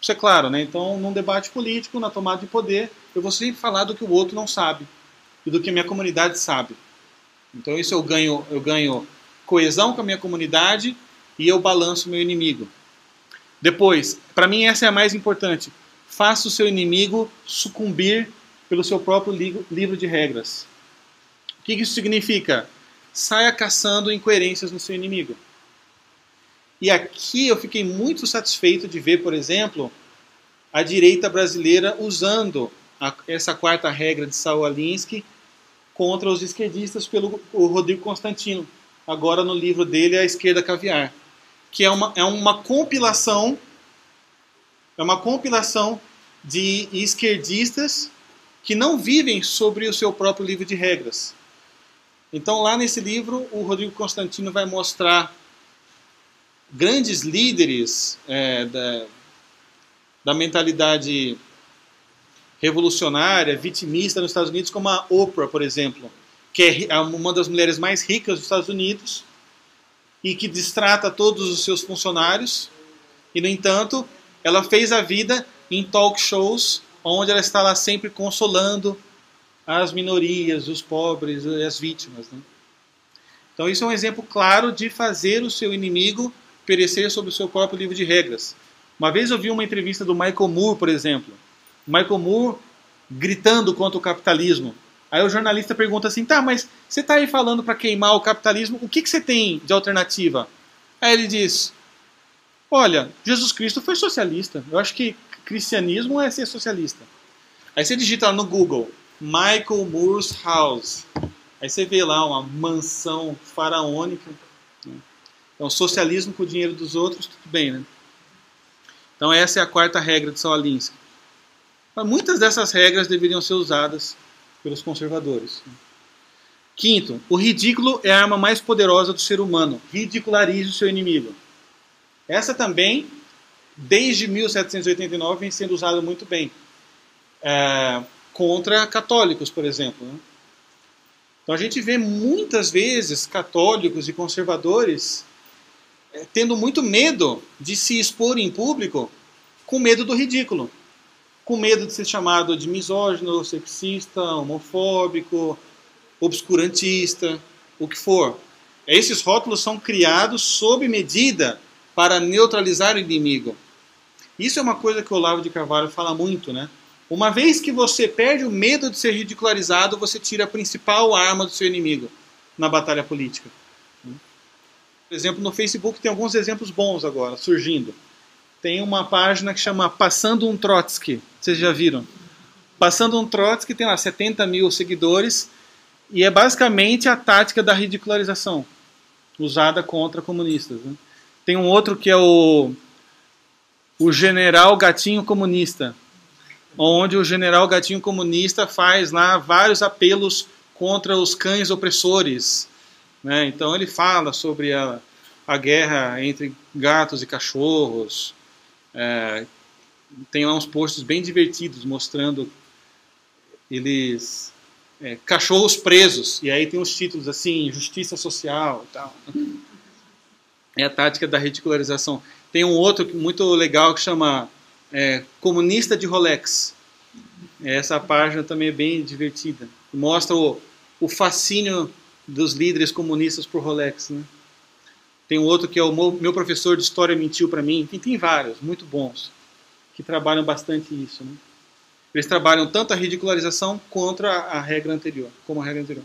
Isso é claro, né? Então, num debate político, na tomada de poder, eu vou sempre falar do que o outro não sabe e do que a minha comunidade sabe. Então, isso eu ganho coesão com a minha comunidade e eu balanço o meu inimigo. Depois, para mim essa é a mais importante: faça o seu inimigo sucumbir pelo seu próprio livro de regras. O que isso significa? Saia caçando incoerências no seu inimigo. E aqui eu fiquei muito satisfeito de ver, por exemplo, a direita brasileira usando essa 4ª regra de Saul Alinsky contra os esquerdistas pelo Rodrigo Constantino, agora no livro dele A Esquerda Caviar, que é uma compilação de esquerdistas que não vivem sobre o seu próprio livro de regras. Então, lá nesse livro, o Rodrigo Constantino vai mostrar grandes líderes da mentalidade revolucionária, vitimista nos Estados Unidos, como a Oprah, por exemplo, que é uma das mulheres mais ricas dos Estados Unidos e que distrata todos os seus funcionários. E, no entanto, ela fez a vida em talk shows, onde ela está lá sempre consolando as minorias, os pobres e as vítimas, né? Então isso é um exemplo claro de fazer o seu inimigo perecer sobre o seu próprio livro de regras. Uma vez eu vi uma entrevista do Michael Moore, por exemplo. Michael Moore gritando contra o capitalismo. Aí o jornalista pergunta assim, tá, mas você está aí falando para queimar o capitalismo, o que você tem de alternativa? Aí ele diz, olha, Jesus Cristo foi socialista, eu acho que cristianismo é ser socialista. Aí você digita no Google, Michael Moore's House, aí você vê lá uma mansão faraônica, né? Então socialismo com o dinheiro dos outros, tudo bem, né? Então essa é a quarta regra de Saul Alinsky. Muitas dessas regras deveriam ser usadas pelos conservadores. Quinto, o ridículo é a arma mais poderosa do ser humano. Ridicularize o seu inimigo. Essa também, desde 1789, vem sendo usada muito bem. Contra católicos, por exemplo. Né? Então a gente vê muitas vezes católicos e conservadores tendo muito medo de se expor em público com medo do ridículo. Com medo de ser chamado de misógino, sexista, homofóbico, obscurantista, o que for. Esses rótulos são criados sob medida para neutralizar o inimigo. Isso é uma coisa que o Olavo de Carvalho fala muito, né? Uma vez que você perde o medo de ser ridicularizado, você tira a principal arma do seu inimigo na batalha política. Por exemplo, no Facebook tem alguns exemplos bons agora, surgindo. Tem uma página que chama Passando um Trotsky. Vocês já viram? Passando um Trotsky tem lá 70 mil seguidores e é basicamente a tática da ridicularização usada contra comunistas. Né? Tem um outro que é o General Gatinho Comunista, onde o General Gatinho Comunista faz lá vários apelos contra os cães opressores. Né? Então ele fala sobre a guerra entre gatos e cachorros. Tem lá uns posts bem divertidos mostrando eles cachorros presos, e aí tem uns títulos assim, justiça social e tal. É a tática da ridicularização. Tem um outro muito legal que chama Comunista de Rolex. Essa página também é bem divertida, mostra o fascínio dos líderes comunistas por Rolex, né? Tem um outro que é o meu professor de história mentiu para mim. Enfim, tem vários, muito bons, que trabalham bastante isso. Né? Eles trabalham tanto a ridicularização contra a regra anterior, como a regra anterior.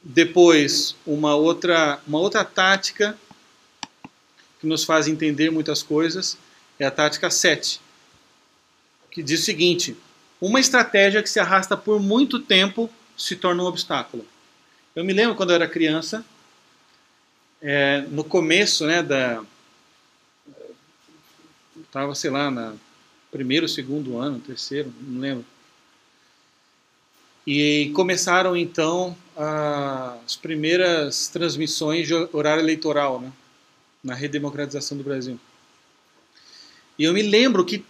Depois, uma outra tática que nos faz entender muitas coisas é a tática 7, que diz o seguinte: uma estratégia que se arrasta por muito tempo se torna um obstáculo. Eu me lembro quando eu era criança, no começo, né, estava, sei lá, no primeiro, segundo ano, terceiro, não lembro. E começaram, então, as primeiras transmissões de horário eleitoral, né, na redemocratização do Brasil. E eu me lembro que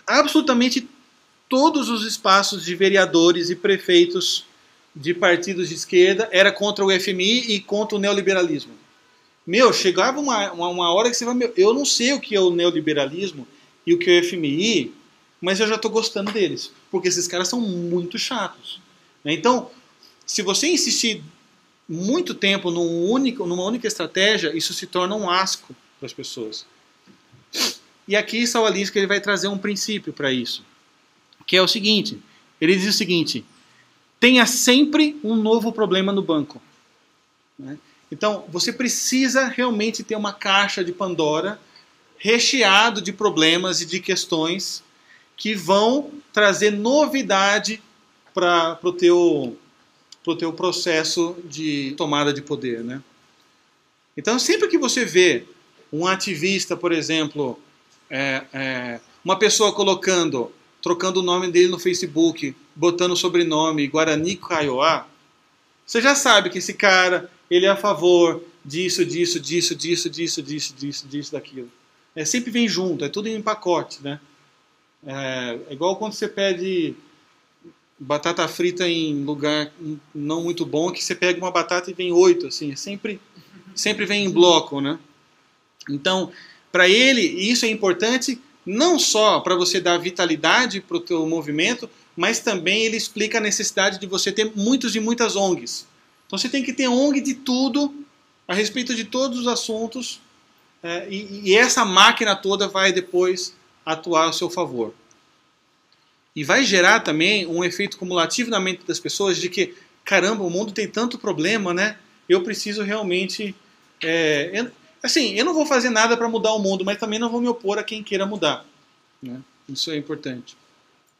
absolutamente todos os espaços de vereadores e prefeitos de partidos de esquerda era contra o FMI e contra o neoliberalismo. Chegava uma hora que você vai... eu não sei o que é o neoliberalismo e o que é o FMI, mas eu já estou gostando deles, porque esses caras são muito chatos. Então, se você insistir muito tempo numa única estratégia, isso se torna um asco para as pessoas. E aqui Saul Alinsky ele vai trazer um princípio para isso, que é o seguinte: ele diz o seguinte: tenha sempre um novo problema no banco. Né? Então, você precisa realmente ter uma caixa de Pandora recheado de problemas e de questões que vão trazer novidade para o teu processo de tomada de poder. Né? Então, sempre que você vê um ativista, por exemplo, uma pessoa trocando o nome dele no Facebook, botando o sobrenome Guarani Kaiowá, você já sabe que esse cara... ele é a favor disso, daquilo. Sempre vem junto, é tudo em pacote, né? É igual quando você pede batata frita em lugar não muito bom, que você pega uma batata e vem 8, assim, sempre vem em bloco, né? Então, para ele, isso é importante não só para você dar vitalidade para o teu movimento, mas também ele explica a necessidade de você ter muitos e muitas ONGs. Então você tem que ter ONG de tudo, a respeito de todos os assuntos, e essa máquina toda vai depois atuar a seu favor. E vai gerar também um efeito cumulativo na mente das pessoas de que, caramba, o mundo tem tanto problema, né? Eu preciso realmente... eu não vou fazer nada para mudar o mundo, mas também não vou me opor a quem queira mudar. Né? Isso é importante.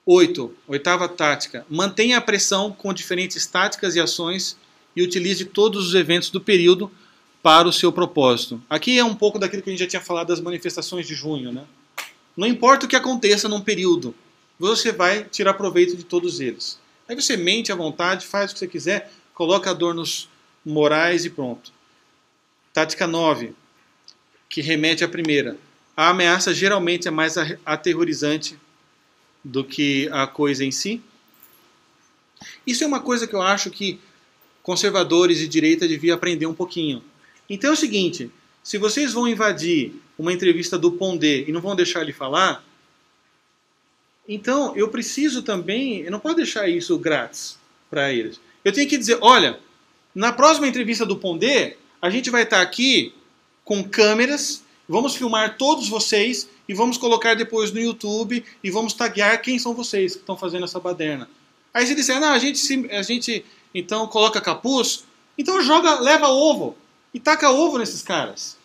8. Oitava tática. Mantenha a pressão com diferentes táticas e ações e utilize todos os eventos do período para o seu propósito. Aqui é um pouco daquilo que a gente já tinha falado das manifestações de junho. Né? Não importa o que aconteça num período, você vai tirar proveito de todos eles. Aí você mente à vontade, faz o que você quiser, coloca adornos morais e pronto. Tática 9, que remete à primeira. A ameaça geralmente é mais aterrorizante do que a coisa em si. Isso é uma coisa que eu acho que conservadores e direita deviam aprender um pouquinho. Então é o seguinte, se vocês vão invadir uma entrevista do Pondé e não vão deixar ele falar, então eu preciso também, eu não posso deixar isso grátis para eles. Eu tenho que dizer, olha, na próxima entrevista do Pondé, a gente vai estar aqui com câmeras, vamos filmar todos vocês e vamos colocar depois no YouTube e vamos taguear quem são vocês que estão fazendo essa baderna. Aí você disser, não, a gente então coloca capuz, então leva ovo e taca ovo nesses caras.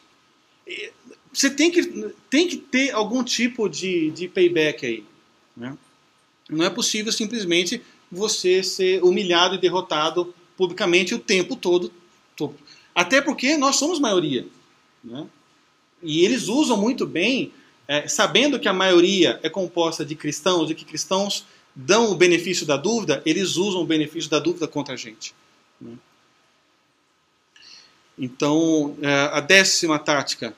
Você tem que ter algum tipo de payback aí. Né? Não é possível simplesmente você ser humilhado e derrotado publicamente o tempo todo. Até porque nós somos maioria. Né? E eles usam muito bem, sabendo que a maioria é composta de cristãos e que cristãos dão o benefício da dúvida, eles usam o benefício da dúvida contra a gente. Né? Então, a 10ª tática.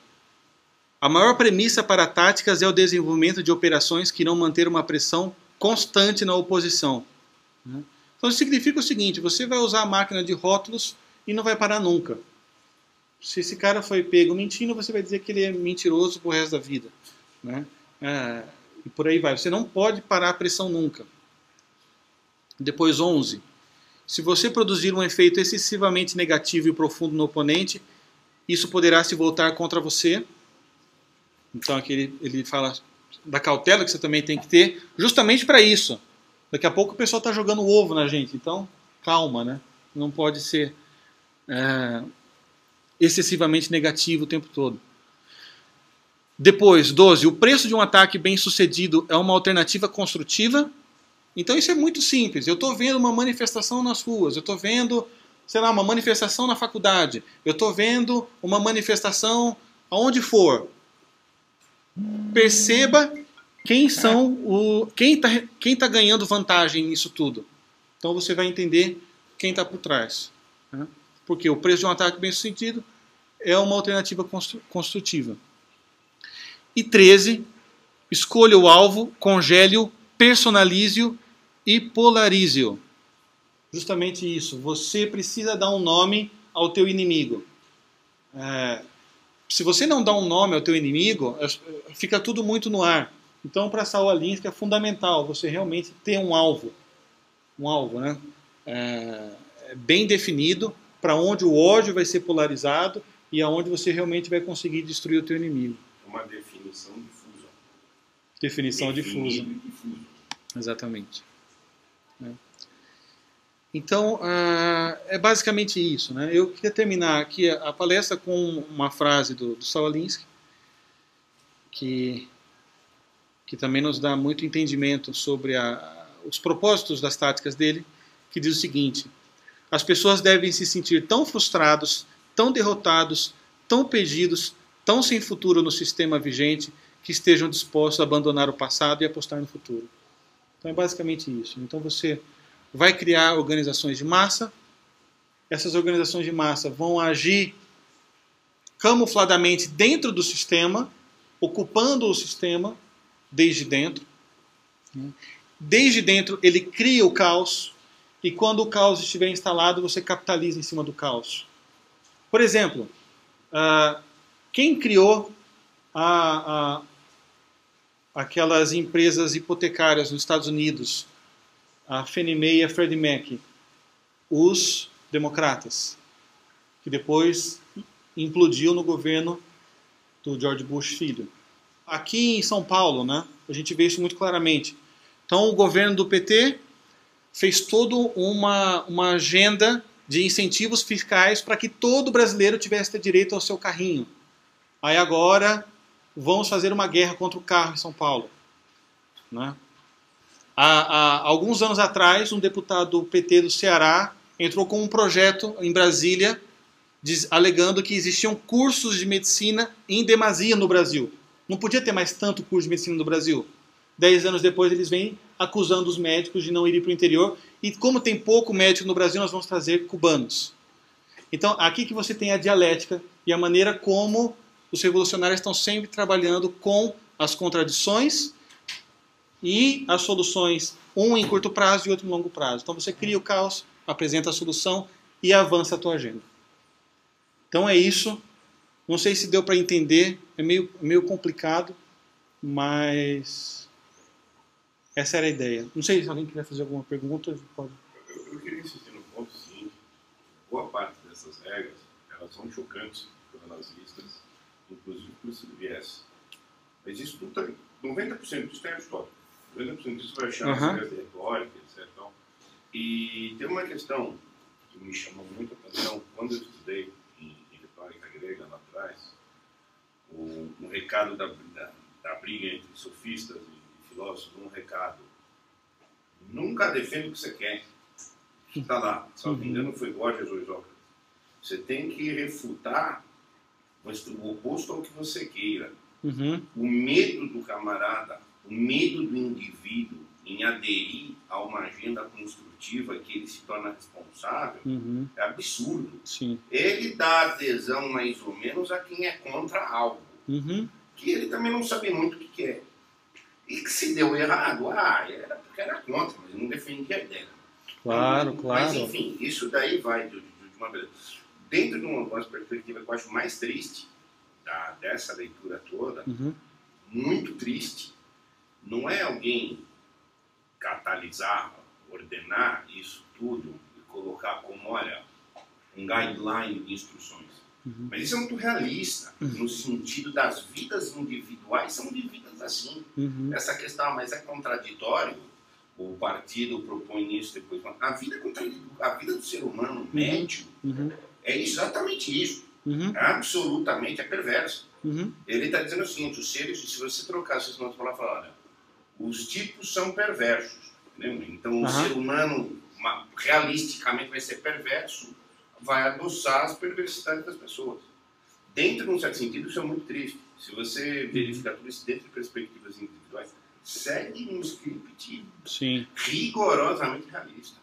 A maior premissa para táticas é o desenvolvimento de operações que irão manter uma pressão constante na oposição. Né? Então, isso significa o seguinte, você vai usar a máquina de rótulos e não vai parar nunca. Se esse cara foi pego mentindo, você vai dizer que ele é mentiroso pro resto da vida. Né? E por aí vai. Você não pode parar a pressão nunca. Depois 11. Se você produzir um efeito excessivamente negativo e profundo no oponente, isso poderá se voltar contra você. Então aqui ele fala da cautela que você também tem que ter, justamente para isso. Daqui a pouco o pessoal está jogando ovo na gente, então calma, né? Não pode ser excessivamente negativo o tempo todo. Depois, 12. O preço de um ataque bem sucedido é uma alternativa construtiva. Então isso é muito simples. Eu estou vendo uma manifestação nas ruas, eu estou vendo, sei lá, uma manifestação na faculdade, eu estou vendo uma manifestação aonde for. Perceba quem tá ganhando vantagem nisso tudo. Então você vai entender quem está por trás. Né? Porque o preço de um ataque bem sucedido é uma alternativa construtiva. E 13, escolha o alvo, congele-o, personalize-o e polarize-o. Justamente isso. Você precisa dar um nome ao teu inimigo. Se você não dá um nome ao teu inimigo, fica tudo muito no ar. Então, para Saul Alinsky é fundamental você realmente ter um alvo. Um alvo, né? Bem definido, para onde o ódio vai ser polarizado e aonde você realmente vai conseguir destruir o teu inimigo. Uma definição difusa. Definição difusa. Exatamente. Então, é basicamente isso. Né? Eu queria terminar aqui a palestra com uma frase do Saul Alinsky, que também nos dá muito entendimento sobre os propósitos das táticas dele, que diz o seguinte: as pessoas devem se sentir tão frustrados, tão derrotados, tão perdidos, tão sem futuro no sistema vigente, que estejam dispostos a abandonar o passado e apostar no futuro. Então é basicamente isso. Então você vai criar organizações de massa, essas organizações de massa vão agir camufladamente dentro do sistema, ocupando o sistema desde dentro. Desde dentro ele cria o caos, e quando o caos estiver instalado, você capitaliza em cima do caos. Por exemplo, quem criou aquelas empresas hipotecárias nos Estados Unidos, a Fannie Mae e a Freddie Mac? Os democratas, que depois implodiu no governo do George Bush filho. Aqui em São Paulo, né, a gente vê isso muito claramente. Então o governo do PT fez toda uma agenda de incentivos fiscais para que todo brasileiro tivesse direito ao seu carrinho. Aí agora vamos fazer uma guerra contra o carro em São Paulo. Né? Há alguns anos atrás, um deputado do PT do Ceará entrou com um projeto em Brasília alegando que existiam cursos de medicina em demasia no Brasil. Não podia ter mais tanto curso de medicina no Brasil. 10 anos depois eles vêm acusando os médicos de não irem para o interior. E como tem pouco médico no Brasil, nós vamos trazer cubanos. Então, aqui que você tem a dialética e a maneira como os revolucionários estão sempre trabalhando com as contradições e as soluções, um em curto prazo e outro em longo prazo. Então você cria o caos, apresenta a solução e avança a tua agenda. Então é isso. Não sei se deu para entender, é meio complicado, mas essa era a ideia. Não sei se alguém quiser fazer alguma pergunta, pode. Eu queria insistir no ponto seguinte: boa parte dessas regras, elas são chocantes para nazistas, inclusive por esse viés. Mas isso tudo tem, 90% disso tem história. 90% disso vai achar regras de retórica, etc. E tem uma questão que me chamou muito a atenção quando eu estudei em retórica grega lá atrás, um recado da briga entre sofistas e filósofos, um recado: nunca defenda o que você quer. Está lá, se não me engano foi Borges ou Sócrates. Você tem que refutar o oposto ao que você queira. O medo do camarada, o medo do indivíduo em aderir a uma agenda construtiva que ele se torna responsável é absurdo. Sim. Ele dá adesão mais ou menos a quem é contra algo, que ele também não sabe muito o que quer. E que se deu errado, era porque era contra, mas não defendia a ideia. Claro. Mas enfim, isso daí vai de uma vez. Dentro de uma perspectiva que eu acho mais triste dessa leitura toda, muito triste, não é alguém catalisar, ordenar isso tudo e colocar como, olha, um guideline de instruções. Mas isso é muito realista, no sentido das vidas individuais são vividas assim. Essa questão, mas é contraditório, o partido propõe isso depois. A vida do ser humano médio é exatamente isso. Absolutamente é perverso. Ele está dizendo o seguinte: os seres, se você trocar esses nomes para lá, fala, olha, os tipos são perversos. Entendeu? Então o ser humano realisticamente vai ser perverso, vai adoçar as perversidades das pessoas. Dentro de um certo sentido, isso é muito triste. Se você verificar tudo isso dentro de perspectivas individuais, segue um script rigorosamente realista.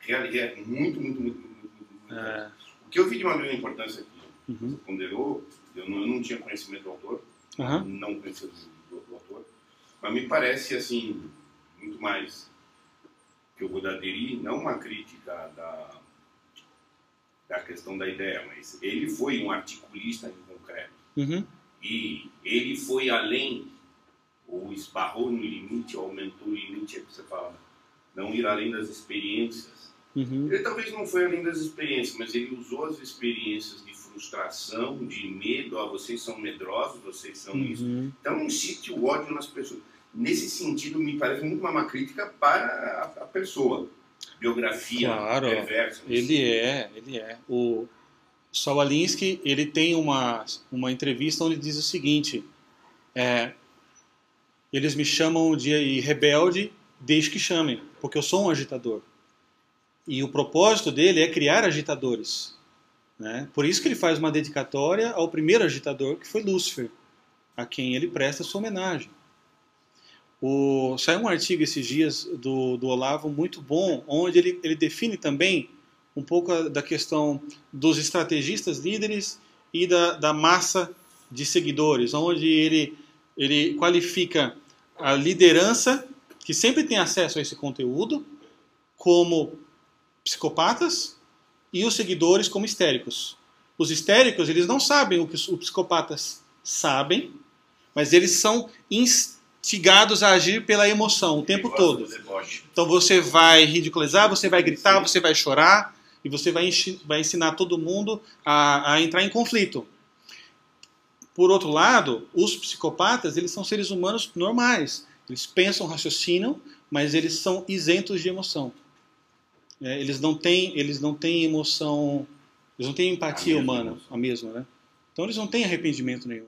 É muito. O que eu vi de uma grande importância aqui, você ponderou, eu não tinha conhecimento do autor, não conhecia do autor, mas me parece assim, muito mais que eu vou aderir, não uma crítica da questão da ideia, mas ele foi um articulista em concreto. E ele foi além, ou esbarrou no limite, ou aumentou o limite, é que você fala, não ir além das experiências. Ele talvez não foi além das experiências, mas ele usou as experiências de frustração, de medo, vocês são medrosos, vocês são isso. Então incite o ódio nas pessoas. Nesse sentido, me parece muito uma crítica para a pessoa. Biografia perversa. Ele é. O Saul Alinsky, ele tem uma entrevista onde ele diz o seguinte: eles me chamam de rebelde desde que chamem, porque eu sou um agitador. E o propósito dele é criar agitadores. Né? Por isso que ele faz uma dedicatória ao primeiro agitador, que foi Lúcifer, a quem ele presta sua homenagem. Saiu um artigo esses dias do Olavo muito bom, onde ele define também um pouco da questão dos estrategistas líderes e da massa de seguidores, onde ele qualifica a liderança, que sempre tem acesso a esse conteúdo, como psicopatas, e os seguidores como histéricos. Os histéricos, eles não sabem o que os psicopatas sabem, mas eles são instigados a agir pela emoção o tempo todo. Então você vai ridicularizar, você vai gritar, você vai chorar, e você vai ensinar todo mundo a entrar em conflito. Por outro lado, os psicopatas, eles são seres humanos normais. Eles pensam, raciocinam, mas eles são isentos de emoção. Eles não têm emoção, eles não têm empatia humana, a mesma, né? Então eles não têm arrependimento nenhum.